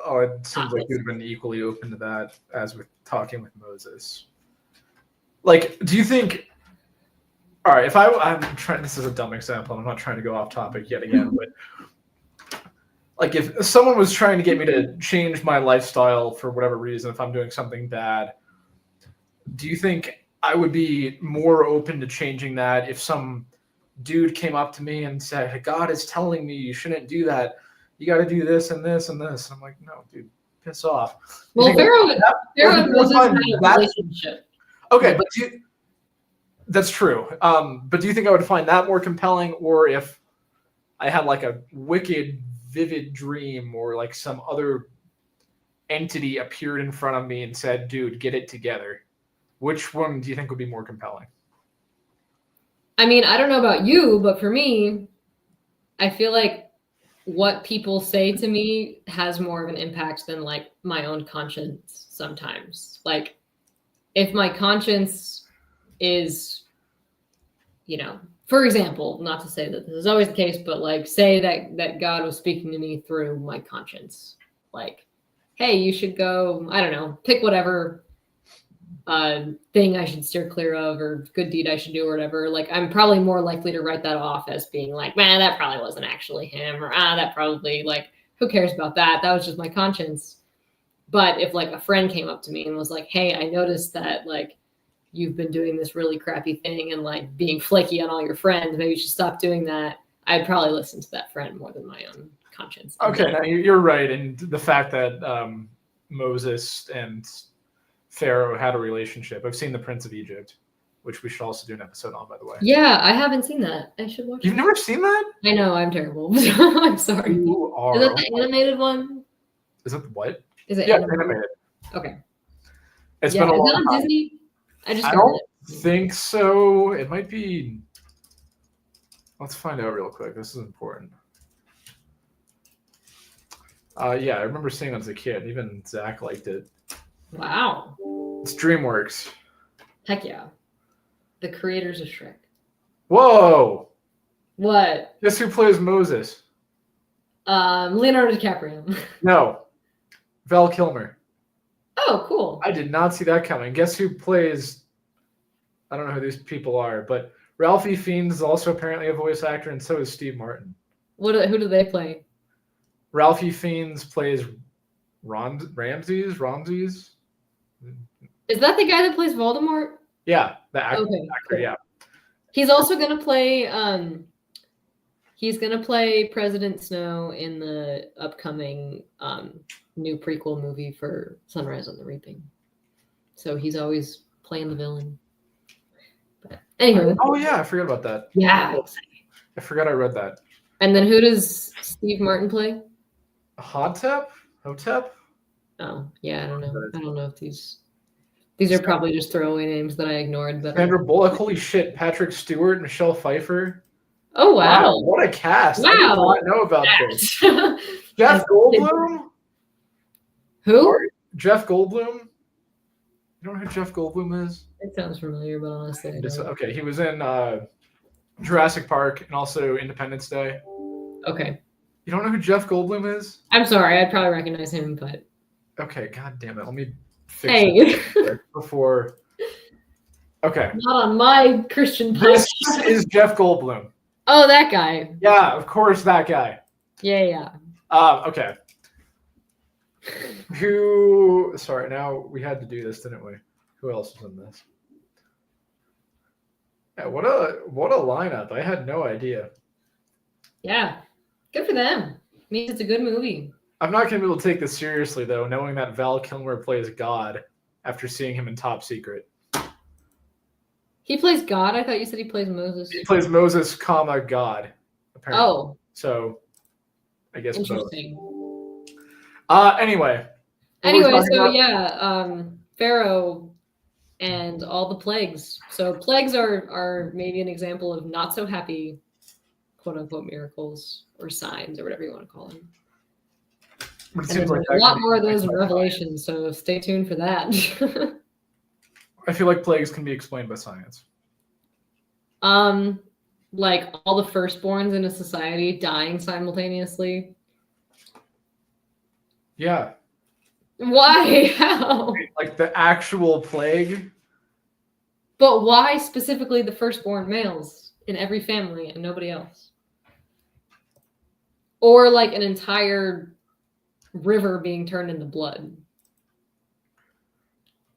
Oh, it seems like he would have been equally open to that as with talking with Moses. Like, do you think? All right, if I'm trying, this is a dumb example. I'm not trying to go off topic yet again, but like if someone was trying to get me to change my lifestyle for whatever reason, if I'm doing something bad, do you think I would be more open to changing that if some dude came up to me and said, hey, God is telling me you shouldn't do that. You got to do this and this and this. I'm like, no, dude, piss off. Well, Pharaoh and Moses had a relationship. Okay, but that's true. But do you think I would find that more compelling, or if I had like a wicked, vivid dream, or like some other entity appeared in front of me and said, dude, get it together? Which one do you think would be more compelling? I mean, I don't know about you, but for me, I feel like what people say to me has more of an impact than like my own conscience sometimes. Like, if my conscience is, you know, for example, not to say that this is always the case, but like say that God was speaking to me through my conscience. Like, hey, you should go, I don't know, pick whatever thing I should steer clear of or good deed I should do or whatever. Like, I'm probably more likely to write that off as being like, man, that probably wasn't actually him, or that probably, like, who cares about that? That was just my conscience. But if like a friend came up to me and was like, hey, I noticed that like you've been doing this really crappy thing and like being flaky on all your friends, maybe you should stop doing that, I'd probably listen to that friend more than my own conscience. Okay, now you're right. And the fact that Moses and Pharaoh had a relationship. I've seen The Prince of Egypt, which we should also do an episode on, by the way. Yeah, I haven't seen that. I should watch it. You've never seen that? I know, I'm terrible. I'm sorry. You are. Is that the animated one? Is it what? Is it animated? Okay. It's been a long time. Is it on Disney? I don't think so. It might be. Let's find out real quick. This is important. Yeah, I remember seeing it as a kid. Even Zach liked it. Wow. It's DreamWorks. Heck yeah. The creators of Shrek. Whoa. What? Guess who plays Moses? Leonardo DiCaprio. No. Val Kilmer. Oh, cool. I did not see that coming. Guess who plays... I don't know who these people are, but Ralphie Fiennes is also apparently a voice actor, and so is Steve Martin. Who do they play? Ralphie Fiennes plays Ramses? Is that the guy that plays Voldemort? Yeah, the actor, cool. yeah. He's also going to play... he's going to play President Snow in the upcoming new prequel movie for Sunrise on the Reaping. So he's always playing the villain. But anyway. Oh, yeah, I forgot about that. Yeah. I forgot I read that. And then who does Steve Martin play? Hotep? Oh, yeah, I don't know. I don't know if these are probably just throwaway names that I ignored. But Sandra Bullock, holy shit, Patrick Stewart, Michelle Pfeiffer. Oh, wow. What a cast. Wow. I did not know about this. Jeff Goldblum? Who? Jeff Goldblum? You don't know who Jeff Goldblum is? It sounds familiar, but honestly, I don't. Okay, he was in Jurassic Park and also Independence Day. Okay. You don't know who Jeff Goldblum is? I'm sorry, I'd probably recognize him, but... Okay, god damn it. Let me fix it before... Okay. Not on my Christian This is Jeff Goldblum. Oh, that guy. Yeah, of course, that guy. Yeah. Okay. Who... Sorry, now we had to do this, didn't we? Who else was in this? Yeah, what a lineup. I had no idea. Yeah. Good for them. Means it's a good movie. I'm not going to be able to take this seriously, though, knowing that Val Kilmer plays God after seeing him in Top Secret. He plays God? I thought you said he plays Moses. He plays Moses, God. apparently. Oh, So I guess both. interesting. Anyway. What were we Anyway, talking so about? yeah, Pharaoh and all the plagues. So plagues are maybe an example of not so happy, quote unquote, miracles or signs or whatever you want to call them. But it And seems then like there's that a lot can be more of those in explained by Revelation, so stay tuned for that. science. I feel like plagues can be explained by science. Like all the firstborns in a society dying simultaneously. Yeah. Why? How? Like the actual plague. But why specifically the firstborn males in every family and nobody else? Or like an entire river being turned into blood.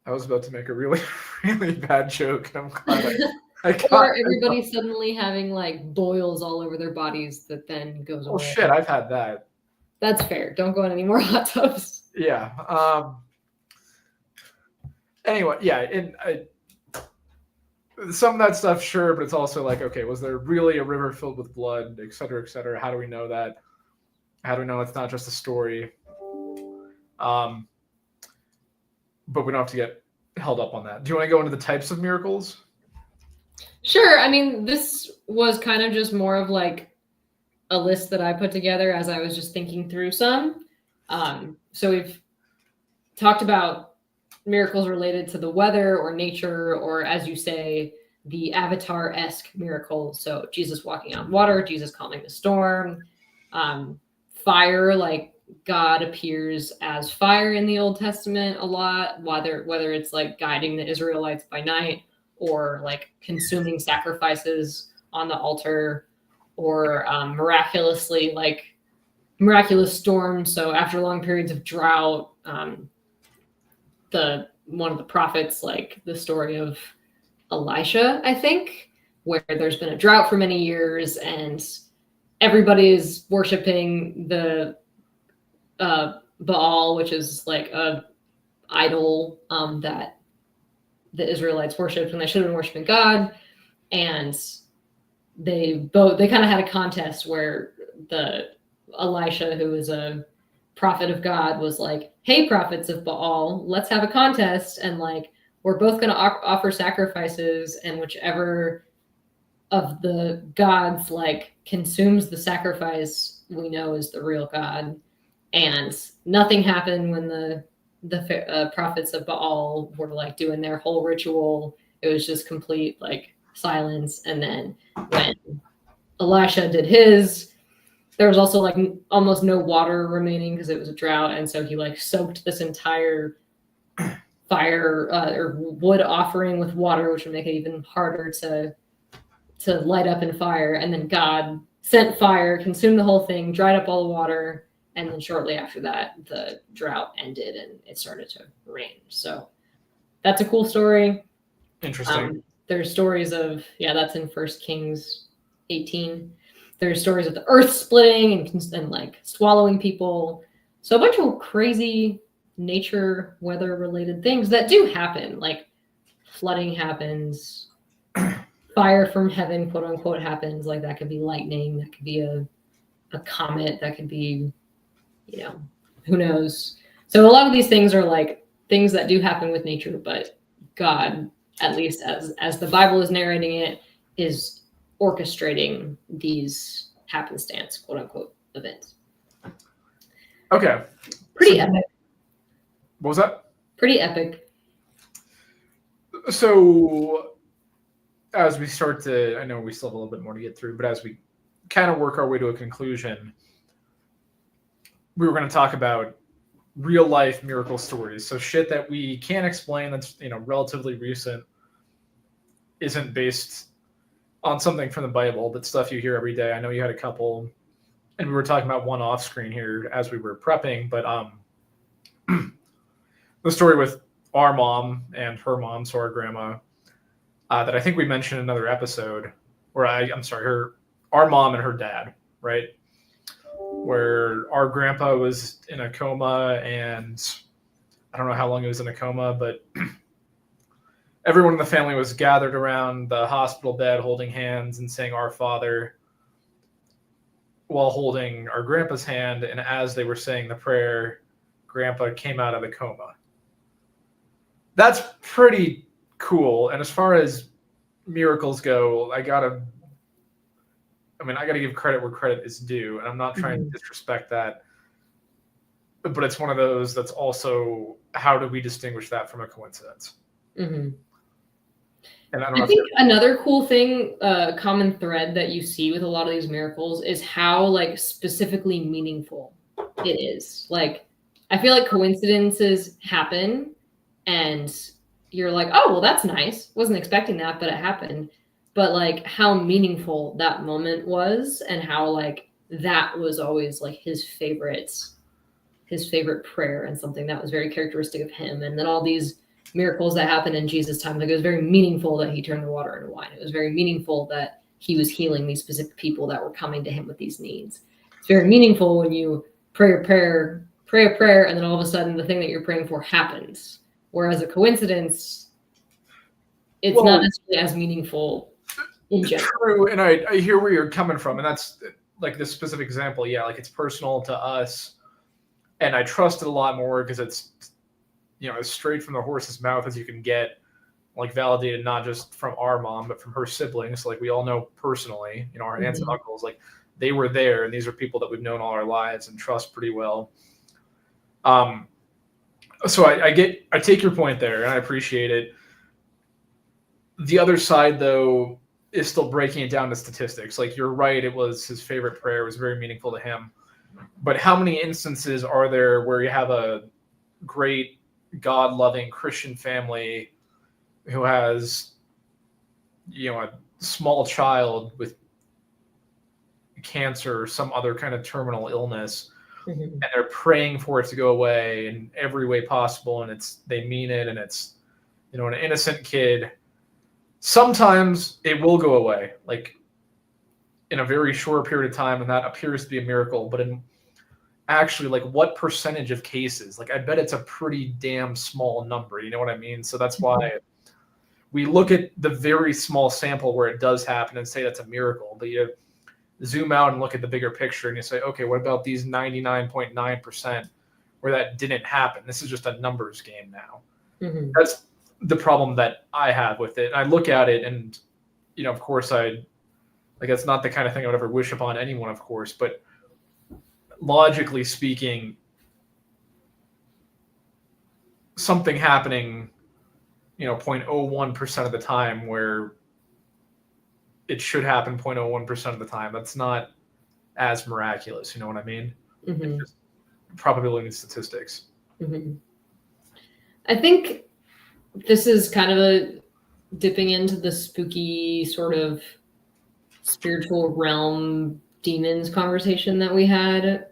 I was about to make a really, really bad joke, and I'm glad I got Or everybody suddenly having like boils all over their bodies that then goes Oh away. shit, I've had that. That's fair. Don't go in any more hot tubs. Yeah. Anyway, yeah, and some of that stuff, sure, but it's also like, okay, was there really a river filled with blood, et cetera, et cetera? How do we know that? How do we know it's not just a story? But we don't have to get held up on that. Do you want to go into the types of miracles? Sure. I mean, this was kind of just more of like a list that I put together as I was just thinking through some. So we've talked about miracles related to the weather or nature, or as you say, the Avatar-esque miracle. So Jesus walking on water, Jesus calming the storm, fire, like God appears as fire in the Old Testament a lot, whether it's like guiding the Israelites by night or like consuming sacrifices on the altar, or miraculously like miraculous storms. So after long periods of drought, one of the prophets, like the story of Elisha, I think, where there's been a drought for many years and everybody is worshiping the Baal, which is like a idol that the Israelites worshipped when they should have been worshiping God. And they kind of had a contest where the Elisha, who is a prophet of God, was like, hey, prophets of Baal, let's have a contest. And like, we're both going to offer sacrifices, and whichever of the gods like consumes the sacrifice, we know is the real God. And nothing happened when the prophets of Baal were like doing their whole ritual. It was just complete like silence. And then when Elisha did his, there was also like almost no water remaining because it was a drought, and so he like soaked this entire fire or wood offering with water, which would make it even harder to light up in fire. And then God sent fire, consumed the whole thing, dried up all the water, and then shortly after that, the drought ended and it started to rain. So that's a cool story. Interesting. There's stories of, that's in 1 Kings 18. There's stories of the earth splitting and like swallowing people. So a bunch of crazy nature, weather related things that do happen. Like flooding happens, fire from heaven, quote unquote, happens. Like that could be lightning, that could be a comet, that could be, who knows. So a lot of these things are like things that do happen with nature, but God, at least as the Bible is narrating it, is orchestrating these happenstance, quote unquote, events. Okay. Pretty epic. What was that? Pretty epic. So as we start to, I know we still have a little bit more to get through, but as we kind of work our way to a conclusion, we were going to talk about real life miracle stories. So shit that we can't explain that's, relatively recent, isn't based on something from the Bible, but stuff you hear every day. I know you had a couple, and we were talking about one off screen here as we were prepping, but the story with our mom and her mom, so our grandma, that I think we mentioned in another episode, where our mom and her dad, right? Where our grandpa was in a coma, and I don't know how long he was in a coma, but everyone in the family was gathered around the hospital bed holding hands and saying, "Our Father." while holding our grandpa's hand, and as they were saying the prayer, grandpa came out of the coma. That's pretty cool. And as far as miracles go, I gotta give credit where credit is due, and I'm not trying to disrespect that. But it's one of those that's also, how do we distinguish that from a coincidence? Mm-hmm. And I think another cool thing, common thread that you see with a lot of these miracles is how like specifically meaningful it is. Like, I feel like coincidences happen and you're like, oh, well, that's nice. Wasn't expecting that, but it happened. But like how meaningful that moment was, and how like that was always like his favorite prayer, and something that was very characteristic of him. And then all these miracles that happened in Jesus' time, like it was very meaningful that he turned the water into wine. It was very meaningful that he was healing these specific people that were coming to him with these needs. It's very meaningful when you pray a prayer, and then all of a sudden the thing that you're praying for happens. Whereas a coincidence, it's not necessarily as meaningful in general. True, and I hear where you're coming from, and that's like this specific example. Yeah, like it's personal to us, and I trust it a lot more because it's, as straight from the horse's mouth as you can get, like validated not just from our mom but from her siblings. Like we all know personally, our aunts and uncles, like they were there, and these are people that we've known all our lives and trust pretty well. So I take your point there, and I appreciate it. The other side, though, is still breaking it down to statistics. Like you're right, it was his favorite prayer. It was very meaningful to him. But how many instances are there where you have a great God-loving Christian family who has, a small child with cancer or some other kind of terminal illness, and they're praying for it to go away in every way possible, and they mean it, and it's, an innocent kid. Sometimes it will go away, like in a very short period of time, and that appears to be a miracle. But in actually, like, what percentage of cases? Like, I bet it's a pretty damn small number. You know what I mean? So that's why we look at the very small sample where it does happen and say that's a miracle. But you zoom out and look at the bigger picture, and you say, okay, what about these 99.9% where that didn't happen? This is just a numbers game now. That's the problem that I have with it. I look at it, and of course, it's not the kind of thing I would ever wish upon anyone, of course, but logically speaking, something happening, 0.01% of the time where it should happen 0.01% of the time, that's not as miraculous. You know what I mean? It's just probability and statistics. I think this is kind of a dipping into the spooky sort of spiritual realm demons conversation that we had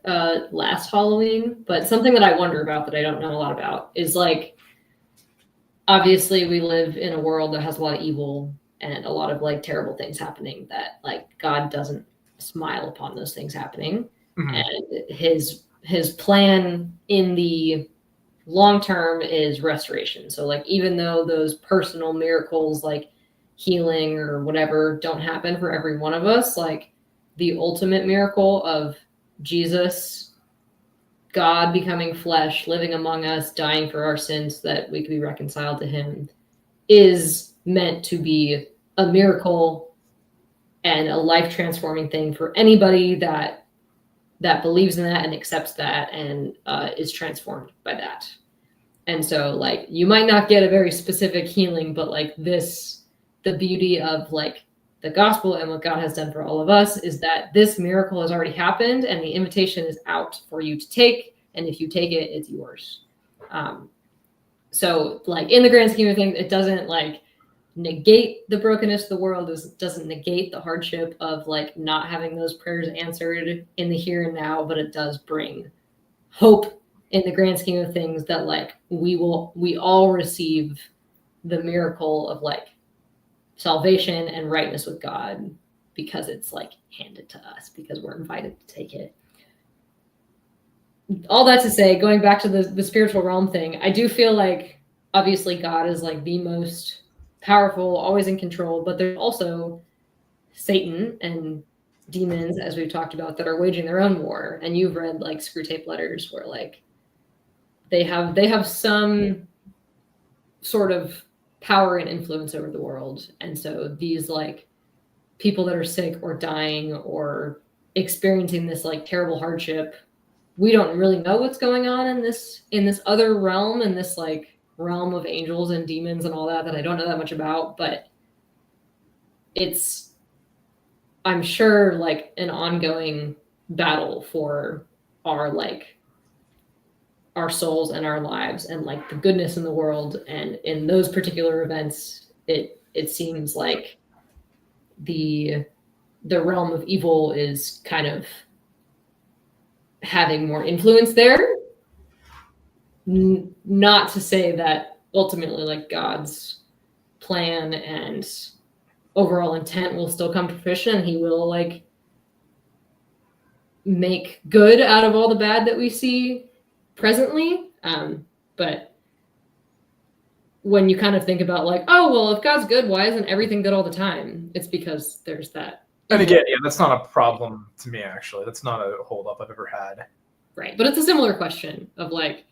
last Halloween. But something that I wonder about that I don't know a lot about is, like, obviously we live in a world that has a lot of evil and a lot of like terrible things happening that, like, God doesn't smile upon those things happening. And his plan in the long term is restoration. So, like, even though those personal miracles like healing or whatever don't happen for every one of us, like the ultimate miracle of Jesus, God becoming flesh, living among us, dying for our sins that we could be reconciled to him, is meant to be a miracle and a life transforming thing for anybody that believes in that and accepts that and is transformed by that. And so, like, you might not get a very specific healing, but like the beauty of like the gospel and what God has done for all of us is that this miracle has already happened and the invitation is out for you to take. And if you take it, it's yours. So, like, in the grand scheme of things, it doesn't like negate the brokenness of the world. It doesn't negate the hardship of like not having those prayers answered in the here and now, but it does bring hope in the grand scheme of things that, like, we all receive the miracle of like salvation and rightness with God because it's like handed to us because we're invited to take it. All that to say, going back to the spiritual realm thing, I do feel like obviously God is like the most powerful, always in control, but there's also Satan and demons, as we've talked about, that are waging their own war. And you've read like Screw Tape Letters, where like they have some sort of power and influence over the world. And so these like people that are sick or dying or experiencing this like terrible hardship, we don't really know what's going on in this other realm, in this like realm of angels and demons and all that I don't know that much about, but it's, I'm sure, like an ongoing battle for our like our souls and our lives and like the goodness in the world. And in those particular events, it seems like the realm of evil is kind of having more influence there. Not to say that ultimately like God's plan and overall intent will still come to fruition, and he will like make good out of all the bad that we see presently. But when you kind of think about like, oh, well, if God's good, why isn't everything good all the time? It's because there's that. And again, yeah, that's not a problem to me, actually. That's not a holdup I've ever had. Right. But it's a similar question of like,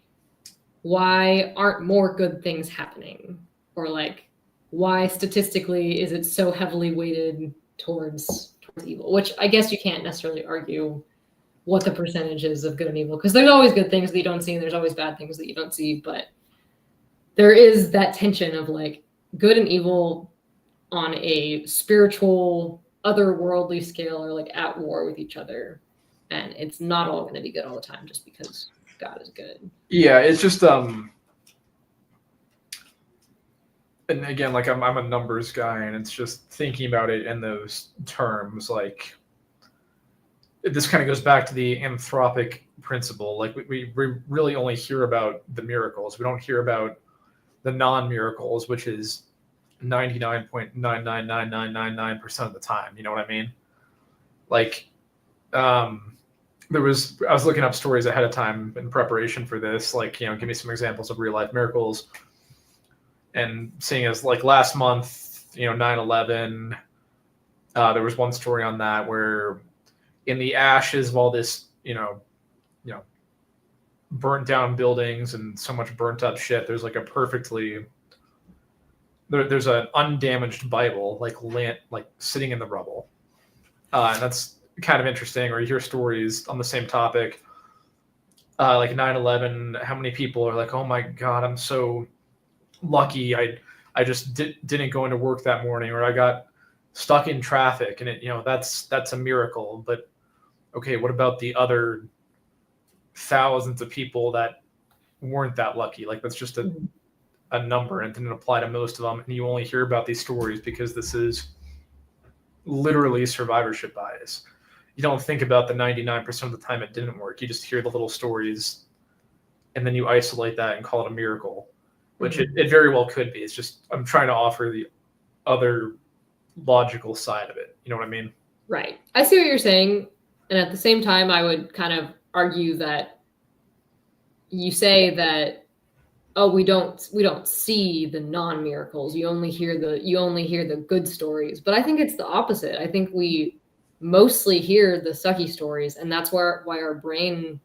why aren't more good things happening? Or like, why statistically is it so heavily weighted towards evil? Which I guess you can't necessarily argue what the percentage is of good and evil, because there's always good things that you don't see and there's always bad things that you don't see. But there is that tension of like good and evil on a spiritual, otherworldly scale are like at war with each other. And it's not all going to be good all the time just because God is good. Yeah, it's just and again, like I'm a numbers guy, and it's just thinking about it in those terms. Like this kind of goes back to the anthropic principle. Like we really only hear about the miracles. We don't hear about the non-miracles, which is 99.99999% of the time. You know what I mean? Like, I was looking up stories ahead of time in preparation for this. Like, give me some examples of real life miracles. And seeing as like last month, 9/11, there was one story on that where in the ashes of all this, burnt down buildings and so much burnt up shit, there's like there's an undamaged Bible like sitting in the rubble. And that's kind of interesting. Or you hear stories on the same topic, like 9/11, how many people are like, oh my God, I'm so lucky. I just didn't go into work that morning, or I got stuck in traffic, and that's a miracle. But okay, what about the other thousands of people that weren't that lucky? Like that's just a number, and didn't apply to most of them. And you only hear about these stories because this is literally survivorship bias. You don't think about the 99% of the time it didn't work. You just hear the little stories, and then you isolate that and call it a miracle, which it very well could be. It's just I'm trying to offer the other logical side of it. You know what I mean? Right. I see what you're saying. And at the same time, I would kind of argue that you say that, oh, we don't see the non-miracles. You only hear the good stories. But I think it's the opposite. I think we mostly hear the sucky stories, and that's why our brain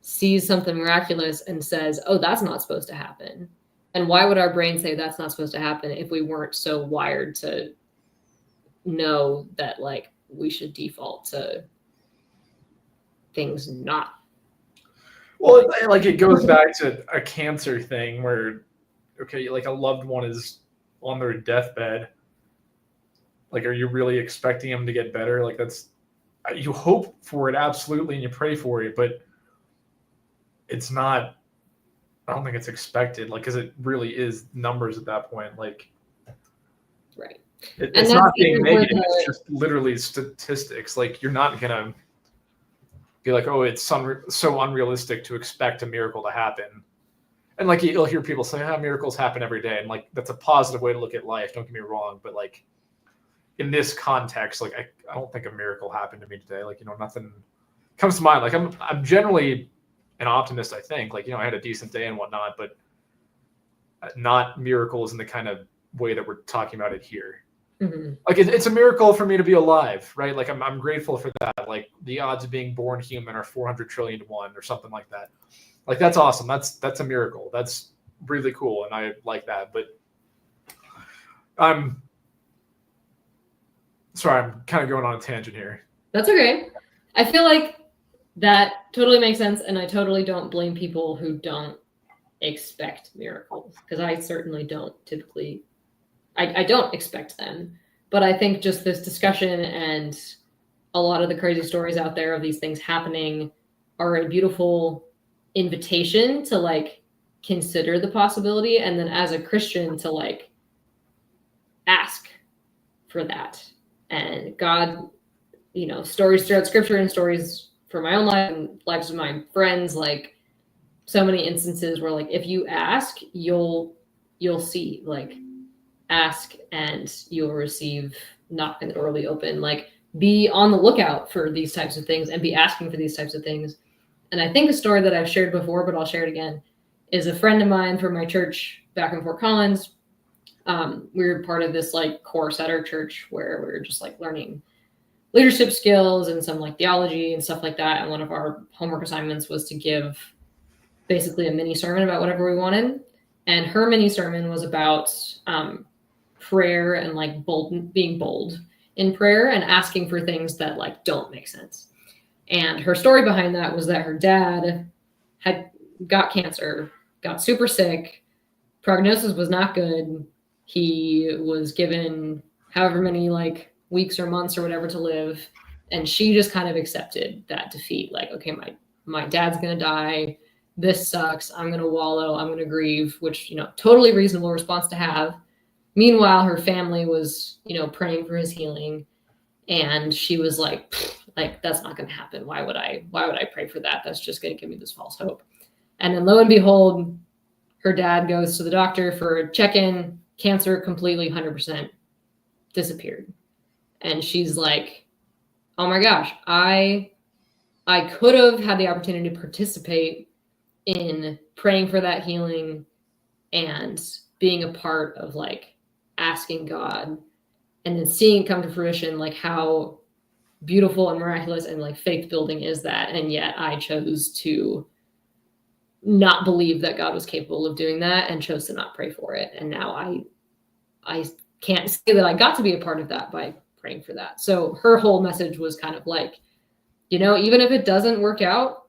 sees something miraculous and says, oh, that's not supposed to happen. And why would our brain say that's not supposed to happen if we weren't so wired to know that like we should default to things not? Well, like it goes back to a cancer thing where, okay, like a loved one is on their deathbed. Like, are you really expecting them to get better? Like you hope for it, absolutely, and you pray for it, but it's not, I don't think it's expected, like, because it really is numbers at that point. Like, right. It's not being negative. It's just literally statistics. Like, you're not going to be like, oh, it's so unrealistic to expect a miracle to happen. And like, you'll hear people say, miracles happen every day. And like, that's a positive way to look at life. Don't get me wrong. But like, in this context, like, I don't think a miracle happened to me today. Like, nothing comes to mind. Like, I'm generally an optimist, I think. Like, I had a decent day and whatnot, but not miracles in the kind of way that we're talking about it here. Mhm. Like it's a miracle for me to be alive, right? Like I'm grateful for that. Like the odds of being born human are 400 trillion to 1 or something like that. Like that's awesome. That's a miracle. That's really cool, and I like that. But I'm sorry, I'm kind of going on a tangent here. That's okay. I feel like that totally makes sense, and I totally don't blame people who don't expect miracles, because I certainly don't typically. I don't expect them, but I think just this discussion and a lot of the crazy stories out there of these things happening are a beautiful invitation to like consider the possibility, and then as a Christian to like ask for that. And God, you know, stories throughout scripture and stories for my own life and lives of my friends, like so many instances where like if you ask, you'll see, like ask and you'll receive, knock and the door will be open. Like be on the lookout for these types of things and be asking for these types of things. And I think a story that I've shared before, but I'll share it again, is a friend of mine from my church back in Fort Collins. We were part of this like course at our church where we were just like learning leadership skills and some like theology and stuff like that. And one of our homework assignments was to give basically a mini sermon about whatever we wanted. And her mini sermon was about prayer and like being bold in prayer and asking for things that like don't make sense. And her story behind that was that her dad had got cancer, got super sick, prognosis was not good. He was given however many like weeks or months or whatever to live, and she just kind of accepted that defeat. Like, okay, my dad's gonna die. This sucks. I'm gonna wallow. I'm gonna grieve, which, you know, totally reasonable response to have. Meanwhile, her family was, you know, praying for his healing, and she was like that's not gonna happen. Why would I pray for that? That's just gonna give me this false hope. And then lo and behold, her dad goes to the doctor for a check-in. Cancer completely 100% disappeared. And she's like, oh my gosh, I could have had the opportunity to participate in praying for that healing and being a part of like asking God and then seeing it come to fruition, like how beautiful and miraculous and like faith building is that. And yet I chose to not believe that God was capable of doing that and chose to not pray for it. And now I can't say that I got to be a part of that by praying for that. So her whole message was kind of like, you know, even if it doesn't work out,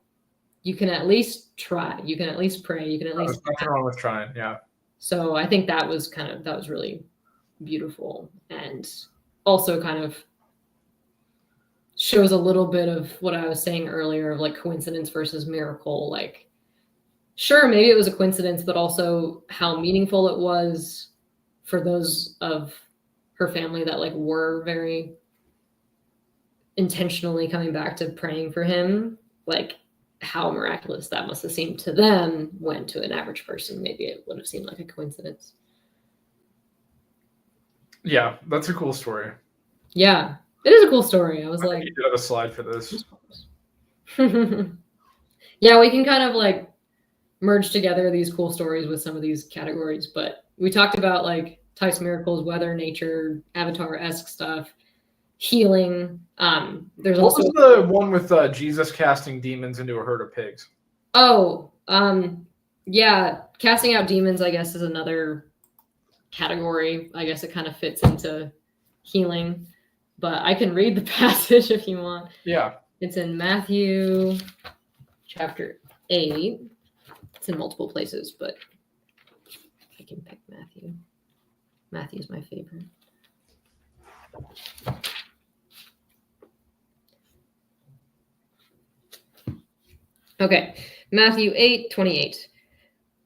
you can at least try. You can at least pray. You can at least. There's nothing wrong with trying. Yeah. So I think that was really beautiful, and also kind of shows a little bit of what I was saying earlier of like coincidence versus miracle. Like, sure, maybe it was a coincidence, but also how meaningful it was for those of her family that like were very intentionally coming back to praying for him. Like how miraculous that must have seemed to them, when to an average person, maybe it would have seemed like a coincidence. Yeah, that's a cool story. Yeah, it is a cool story. I was like, you did have a slide for this. Yeah, we can kind of like merge together these cool stories with some of these categories, but we talked about like types of miracles, weather, nature, Avatar-esque stuff, healing. There's what also was the one with Jesus casting demons into a herd of pigs? Yeah, casting out demons, I guess, is another category. I guess it kind of fits into healing, but I can read the passage if you want. Yeah. It's in Matthew chapter 8. It's in multiple places, but I can pick Matthew. Matthew's my favorite. Okay, Matthew 8:28.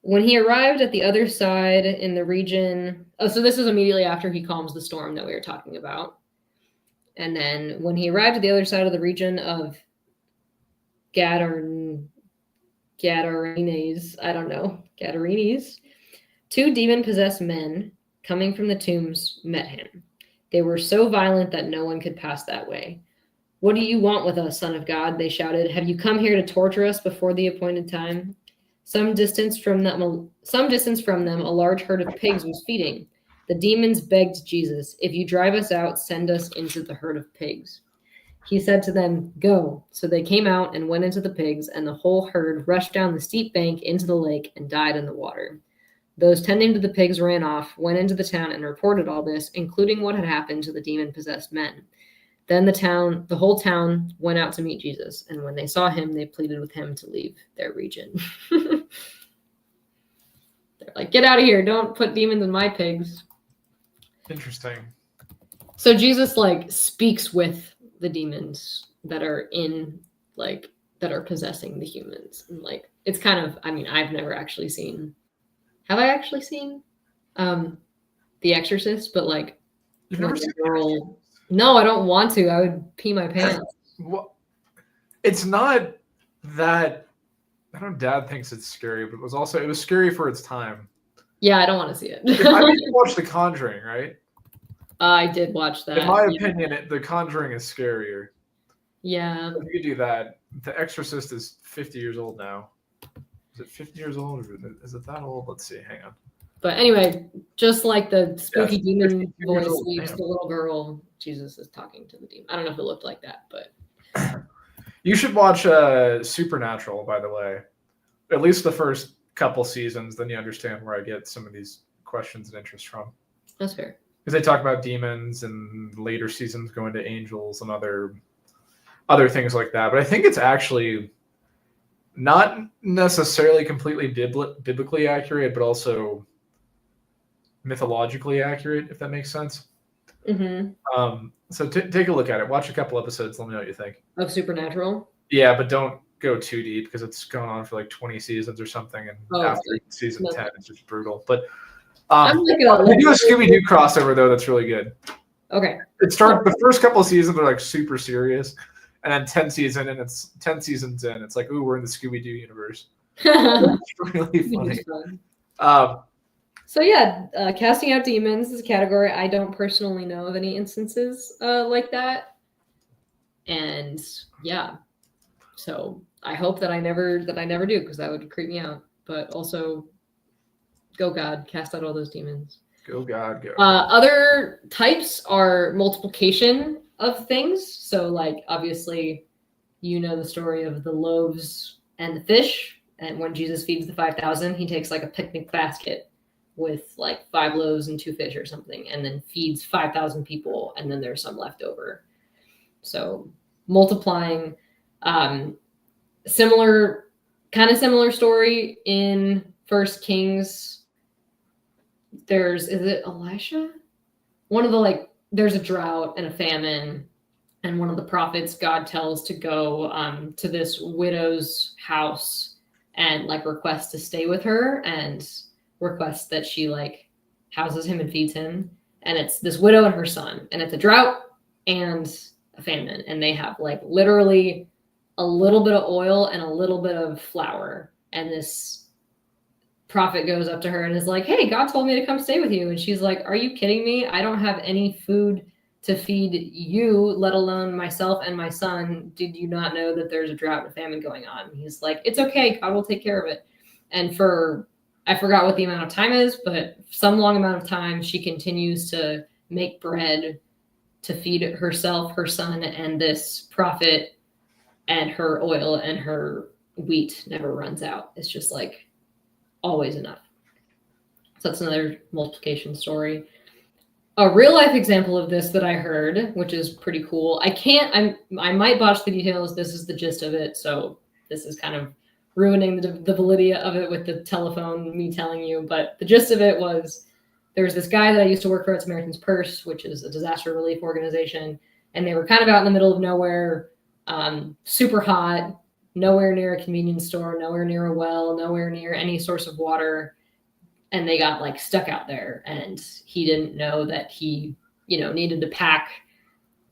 When he arrived at the other side in the region, so this is immediately after he calms the storm that we were talking about. And then when he arrived at the other side of the region of Gadarenes, Gadarenes, 2 demon-possessed men coming from the tombs met him. They were so violent that no one could pass that way. What do you want with us, Son of God? They shouted. Have you come here to torture us before the appointed time? Some distance from them, a large herd of pigs was feeding. The demons begged Jesus, "If you drive us out, send us into the herd of pigs." He said to them, "Go." So they came out and went into the pigs, and the whole herd rushed down the steep bank into the lake and died in the water. Those tending to the pigs ran off, went into the town, and reported all this, including what had happened to the demon-possessed men. Then the whole town went out to meet Jesus, and when they saw him, they pleaded with him to leave their region. They're like, "Get out of here. Don't put demons in my pigs." Interesting. So Jesus like speaks with the demons that are that are possessing the humans. And like it's kind of, I mean, I've never actually seen. Have I actually seen The Exorcist? But like You've never seen girl. No, I don't want to. I would pee my pants. Well, it's not that. I know Dad thinks it's scary, but it was scary for its time. Yeah, I don't want to see it. I mean, you watched The Conjuring, right? I did watch that. In my opinion, The Conjuring is scarier. Yeah. If you do that, The Exorcist is 50 years old now. Is it 50 years old? Or is it that old? Let's see. Hang on. But anyway, just like the spooky demon voice old, leaves the little girl, Jesus is talking to the demon. I don't know if it looked like that, but you should watch Supernatural, by the way. At least the first couple seasons, then you understand where I get some of these questions and interest from. That's fair. Because they talk about demons and later seasons going to angels and other things like that. But I think it's actually not necessarily completely biblically accurate, but also mythologically accurate, if that makes sense. Mm-hmm. So take a look at it. Watch a couple episodes. Let me know what you think. Of Supernatural? Yeah, but don't go too deep because it's going on for like 20 seasons or something. And after season 10, it's just brutal. But they do a Scooby-Doo crossover, though, that's really good. Okay. The first couple of seasons are like super serious. And then 10 seasons in, it's like, ooh, we're in the Scooby-Doo universe. It's really funny. So yeah, casting out demons is a category. I don't personally know of any instances like that. And yeah, so I hope that I never do, because that would creep me out. But also, go God, cast out all those demons. Go God, go. Other types are multiplication of things. So like obviously, you know the story of the loaves and the fish. And when Jesus feeds the 5,000, he takes like a picnic basket with like 5 loaves and 2 fish or something, and then feeds 5,000 people, and then there's some left over. So multiplying, similar story in 1 Kings. Is it Elisha? There's a drought and a famine, and one of the prophets God tells to go to this widow's house and like request to stay with her and request that she like houses him and feeds him. And it's this widow and her son, and it's a drought and a famine, and they have like literally a little bit of oil and a little bit of flour. And this prophet goes up to her and is like, "Hey, God told me to come stay with you." And she's like, "Are you kidding me? I don't have any food to feed you, let alone myself and my son. Did you not know that there's a drought and famine going on?" And he's like, "It's okay. God will take care of it." And I forgot what the amount of time is, but some long amount of time, she continues to make bread to feed herself, her son, and this prophet, and her oil and her wheat never runs out. It's just like always enough. So that's another multiplication story. A real life example of this that I heard, which is pretty cool. I might botch the details. This is the gist of it. So this is kind of ruining the validity of it with the telephone, me telling you. But the gist of it was, there's this guy that I used to work for at Samaritan's Purse, which is a disaster relief organization. And they were kind of out in the middle of nowhere, super hot, nowhere near a convenience store, nowhere near a well, nowhere near any source of water. And they got like stuck out there, and he didn't know that he, needed to pack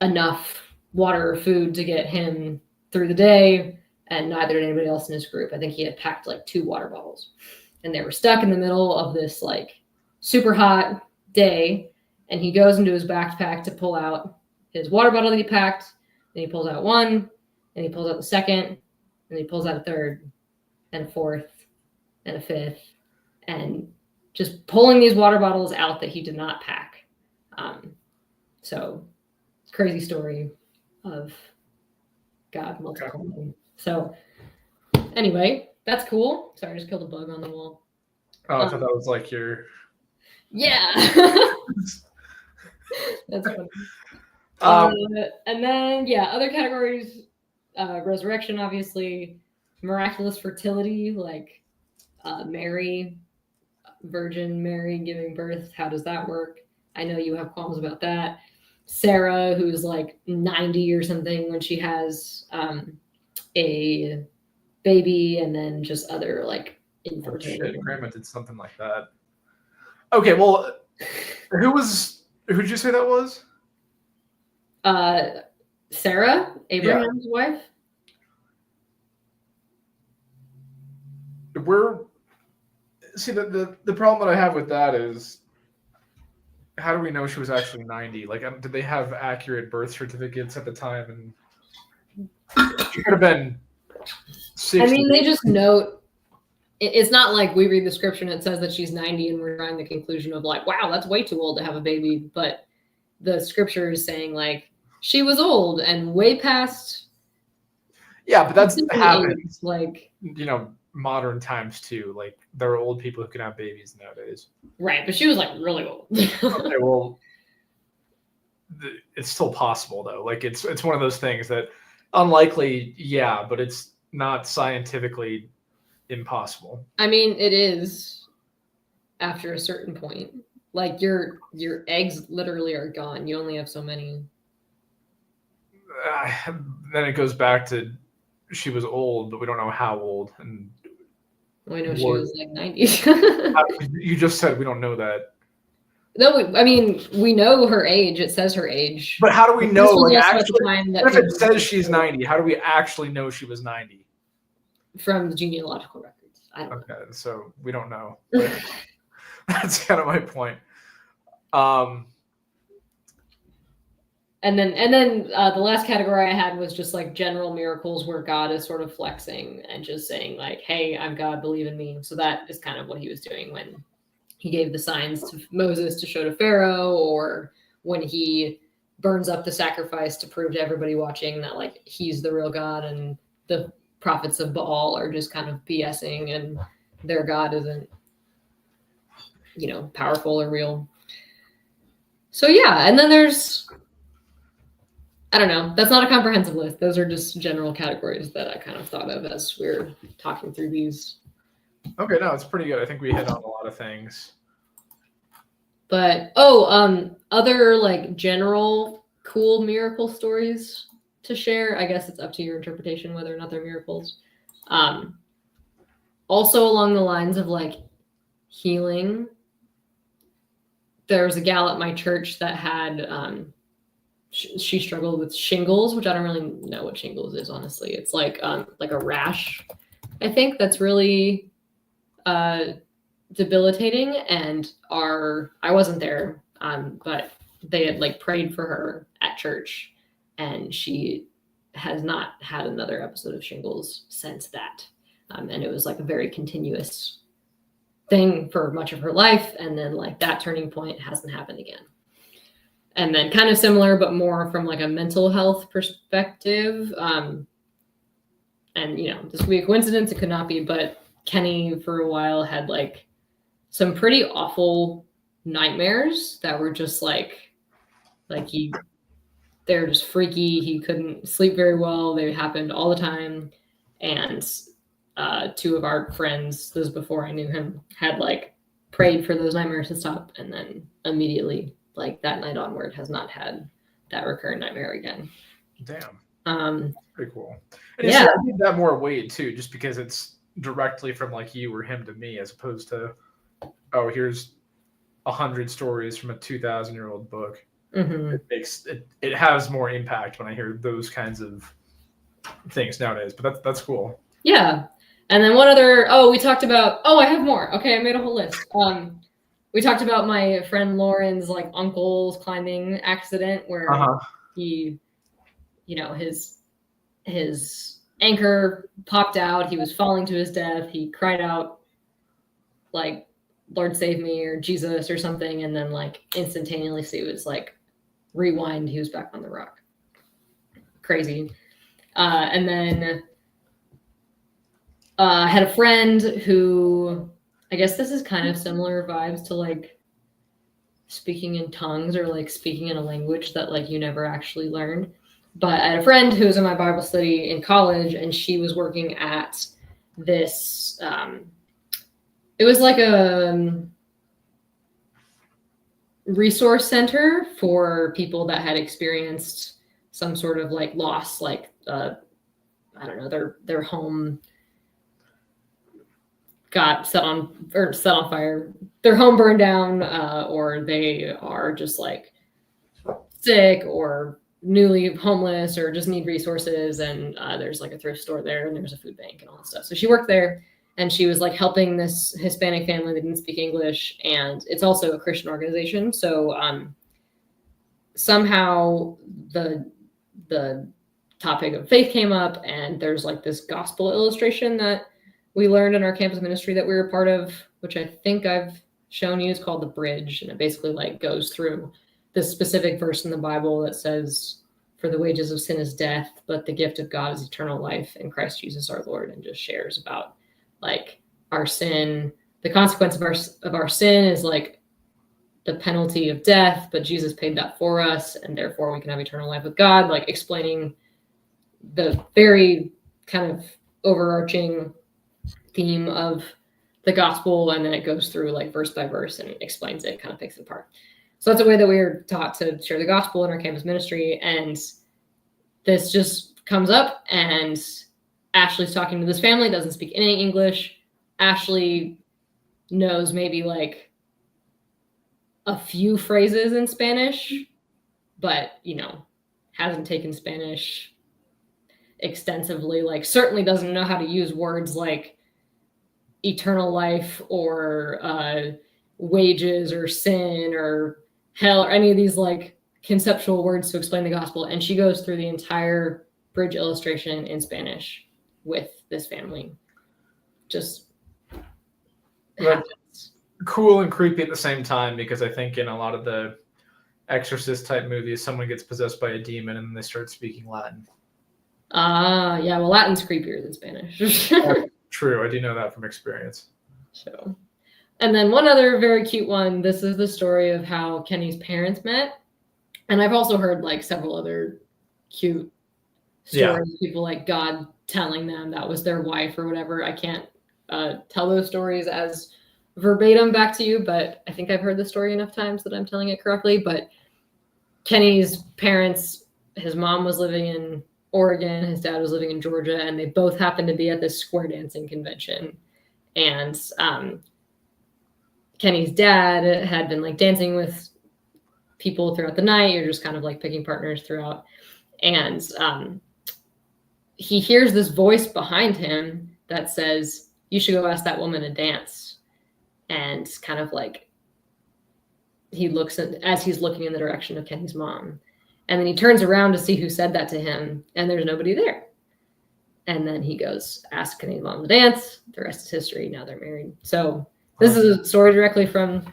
enough water or food to get him through the day. And neither did anybody else in his group. I think he had packed like 2 water bottles, and they were stuck in the middle of this like super hot day. And he goes into his backpack to pull out his water bottle that he packed. Then he pulls out one, and he pulls out the second, and he pulls out a third and a fourth and a fifth. And just pulling these water bottles out that he did not pack. So crazy story of God multiplying. Okay. So anyway, that's cool. Sorry, I just killed a bug on the wall. Oh, I thought that was like your... Yeah. That's funny. And then, yeah, other categories, resurrection, obviously, miraculous fertility, like Mary, Virgin Mary giving birth. How does that work? I know you have qualms about that. Sarah, who's like 90 or something when she has a baby, and then just other like infertility. Oh, shit, Grandma did something like that. Okay, well, who'd you say that was? Sarah, Abraham's wife. See, the problem that I have with that is, how do we know she was actually 90? Like, did they have accurate birth certificates at the time? And she could have been 60. I mean, they just note. It's not like we read the scripture and it says that she's 90 and we're drawing the conclusion of like, wow, that's way too old to have a baby. But the scripture is saying like she was old and way past. Yeah, but that's happens. Like, modern times too. Like, there are old people who can have babies nowadays. Right, but she was like really old. Okay, well, it's still possible though. Like, it's one of those things that unlikely, yeah, but it's not scientifically impossible. I mean, it is after a certain point. Like your eggs literally are gone. You only have so many. Then it goes back to she was old, but we don't know how old. And we know she was like 90. You just said we don't know that. No, we know her age. It says her age. But how do we know? Like, actually, if it says she's 90, how do we actually know she was 90? From the genealogical records. I don't know. Okay, so we don't know. That's kind of my point. And then the last category I had was just like general miracles where God is sort of flexing and just saying like, hey, I'm God, believe in me. So that is kind of what he was doing when he gave the signs to Moses to show to Pharaoh, or when he burns up the sacrifice to prove to everybody watching that like he's the real God and the prophets of Baal are just kind of BSing and their God isn't, powerful or real. So yeah, and then there's, I don't know, that's not a comprehensive list. Those are just general categories that I kind of thought of as we're talking through these. Okay, no, it's pretty good. I think we hit on a lot of things. But other like general cool miracle stories to share. I guess it's up to your interpretation whether or not they're miracles. Also along the lines of like healing. There was a gal at my church that had she struggled with shingles, which I don't really know what shingles is, honestly. It's like a rash, I think, that's really debilitating. And I wasn't there, but they had like prayed for her at church, and she has not had another episode of shingles since that. And it was like a very continuous thing for much of her life. And then like that turning point hasn't happened again. And then kind of similar, but more from like a mental health perspective. And, this could be a coincidence. It could not be, but Kenny for a while had like some pretty awful nightmares that were just they're just freaky. He couldn't sleep very well. They happened all the time. And two of our friends, this was before I knew him, had like prayed for those nightmares to stop, and then immediately, like that night onward, has not had that recurrent nightmare again. Damn. Pretty cool. And I need that more weight too, just because it's directly from like you or him to me, as opposed to, oh, here's 100 stories from a 2,000-year-old book. Mm-hmm. It has more impact when I hear those kinds of things nowadays. But that's cool. Yeah. And then one other, we talked about, I have more. Okay, I made a whole list. We talked about my friend Lauren's like uncle's climbing accident where he, his anchor popped out. He was falling to his death. He cried out like Lord save me or Jesus or something, and then like instantaneously it was like rewind, he was back on the rock. Crazy. And then I had a friend who, I guess this is kind of similar vibes to like speaking in tongues or like speaking in a language that like you never actually learned. But I had a friend who was in my Bible study in college, and she was working at this. It was like a resource center for people that had experienced some sort of like loss, like I don't know, their home got set on fire, their home burned down, or they are just like sick or newly homeless or just need resources, and there's like a thrift store there and there's a food bank and all that stuff. So she worked there, and she was like helping this Hispanic family that didn't speak English, and it's also a Christian organization. So somehow the topic of faith came up, and there's like this gospel illustration that we learned in our campus ministry that we were a part of, which I think I've shown you. It's called The Bridge, and it basically like goes through this specific verse in the Bible that says, "For the wages of sin is death, but the gift of God is eternal life in Christ Jesus our Lord," and just shares about like our sin. The consequence of our sin is like the penalty of death, but Jesus paid that for us, and therefore we can have eternal life with God, like explaining the very kind of overarching theme of the gospel, and then it goes through like verse by verse and explains it, kind of picks it apart. So that's a way that we were taught to share the gospel in our campus ministry. And this just comes up, and Ashley's talking to this family, doesn't speak any English. Ashley knows maybe like a few phrases in Spanish, but you know, hasn't taken Spanish extensively, like certainly doesn't know how to use words like eternal life or wages or sin or hell or any of these like conceptual words to explain the gospel. And she goes through the entire bridge illustration in Spanish with this family. Just cool and creepy at the same time, because I think in a lot of the exorcist type movies, someone gets possessed by a demon and they start speaking Latin. Yeah, well, Latin's creepier than Spanish. True, I do know that from experience. So, and then one other very cute one. This is the story of how Kenny's parents met, and I've also heard like several other cute stories. Yeah. People like God telling them that was their wife or whatever. I can't tell those stories as verbatim back to you, but I think I've heard the story enough times that I'm telling it correctly. But Kenny's parents, his mom was living in Oregon, his dad was living in Georgia, and they both happened to be at this square dancing convention. And Kenny's dad had been like dancing with people throughout the night. You're just kind of like picking partners throughout. And he hears this voice behind him that says, "You should go ask that woman to dance." And kind of like he looks as he's looking in the direction of Kenny's mom. And then he turns around to see who said that to him, and there's nobody there. And then he goes, ask Kenny's mom to dance. The rest is history. Now they're married. So this is a story directly from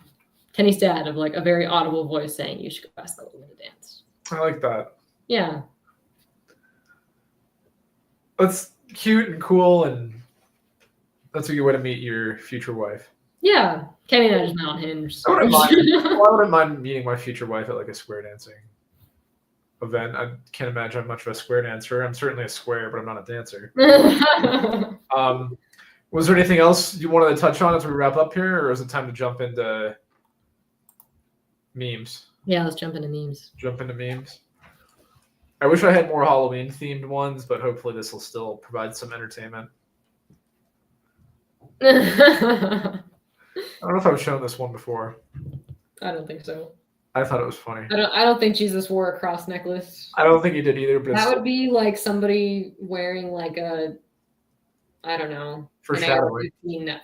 Kenny's dad, of like a very audible voice saying, "You should go ask that woman to dance." I like that. Yeah. That's cute and cool, and that's a good way to meet your future wife. Yeah. Kenny and I just met on Hinge. So. I wouldn't mind meeting my future wife at like a square dancing event. I can't imagine I'm much of a square dancer. I'm certainly a square, but I'm not a dancer. Was there anything else you wanted to touch on as we wrap up here, or is it time to jump into memes? Yeah, let's jump into memes. I wish I had more Halloween themed ones, but hopefully this will still provide some entertainment. I don't know if I've shown this one before. I don't think so. I thought it was funny. I don't think Jesus wore a cross necklace. I don't think he did either. But that would be like somebody wearing like a, I don't know, an AR-15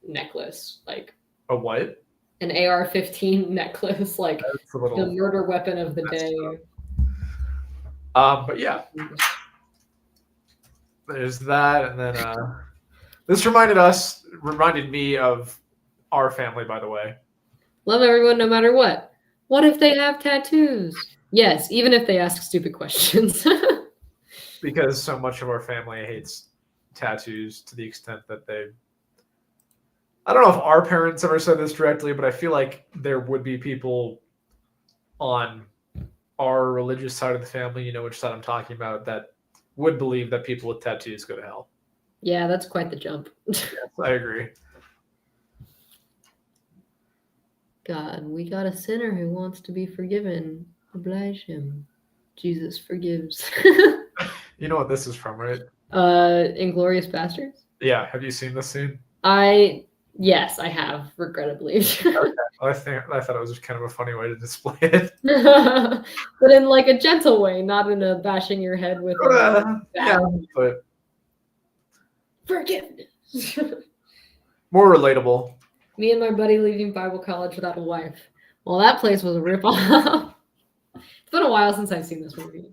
necklace, like a what? An AR-15 necklace, like the murder weapon of the day. But yeah, there's that, and then this reminded me of our family, by the way. Love everyone no matter what. What if they have tattoos? Yes, even if they ask stupid questions. Because so much of our family hates tattoos to the extent that I don't know if our parents ever said this directly, but I feel like there would be people on our religious side of the family, you know which side I'm talking about, that would believe that people with tattoos go to hell. Yeah, that's quite the jump. Yes, I agree. God, we got a sinner who wants to be forgiven. Oblige him. Jesus forgives. You know what this is from, right? Inglorious Bastards? Yeah. Have you seen this scene? Yes, I have, regrettably. Okay. I thought it was just kind of a funny way to display it. But in like a gentle way, not in a bashing your head with yeah, but forgiveness. More relatable. Me and my buddy leaving Bible college without a wife. Well, that place was a ripoff. It's been a while since I've seen this movie.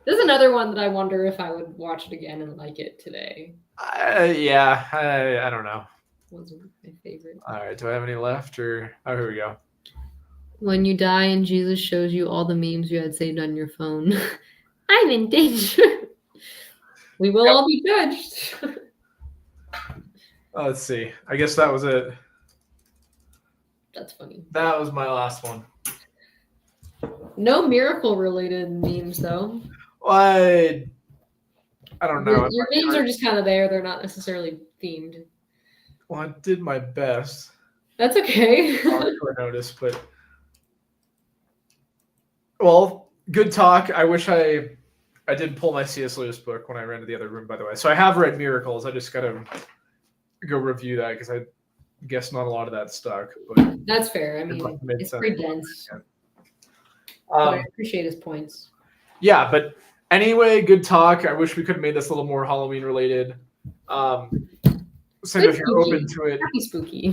There's another one that I wonder if I would watch it again and like it today. Yeah, I don't know. Wasn't my favorite. All right, do I have any left, or here we go. When you die and Jesus shows you all the memes you had saved on your phone, I'm in danger. We will all be judged. Let's see. I guess that was it. That's funny. That was my last one. No miracle-related memes, though. Well, I don't know. Your memes are just kind of there. They're not necessarily themed. Well, I did my best. That's okay. Short notice, but well, good talk. I wish I did pull my C.S. Lewis book when I ran to the other room, by the way. So I have read Miracles. I just gotta go review that because I guess not a lot of that stuck. But that's fair. I mean, it's pretty dense. I appreciate his points. Yeah, but anyway, good talk. I wish we could have made this a little more Halloween related. So if you're open to it, happy spooky.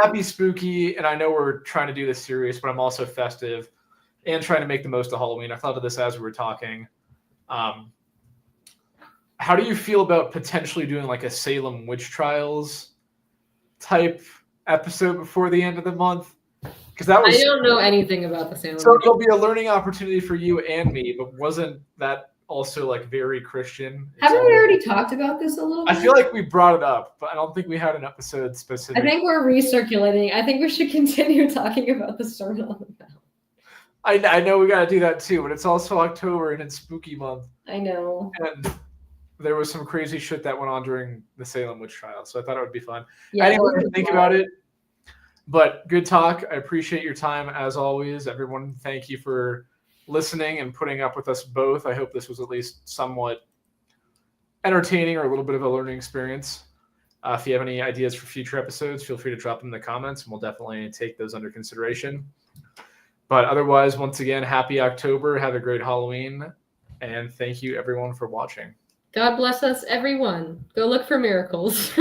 Happy spooky. And I know we're trying to do this serious, but I'm also festive and trying to make the most of Halloween. I thought of this as we were talking. How do you feel about potentially doing like a Salem witch trials type episode before the end of the month? Because I don't know anything about the Salem. So it'll be a learning opportunity for you and me, but wasn't that also like very Christian? Haven't we already talked about this a little bit? I feel like we brought it up, but I don't think we had an episode specific. I think we're recirculating. I think we should continue talking about the Sermon on the Mount. I know we got to do that too, but it's also October and it's spooky month. I know. And there was some crazy shit that went on during the Salem witch trial, so I thought it would be fun. Yeah, anyway, think about it. But good talk. I appreciate your time as always. Everyone, thank you for listening and putting up with us both. I hope this was at least somewhat entertaining or a little bit of a learning experience. If you have any ideas for future episodes, feel free to drop them in the comments, and we'll definitely take those under consideration. But otherwise, once again, happy October. Have a great Halloween. And thank you, everyone, for watching. God bless us, everyone. Go look for miracles.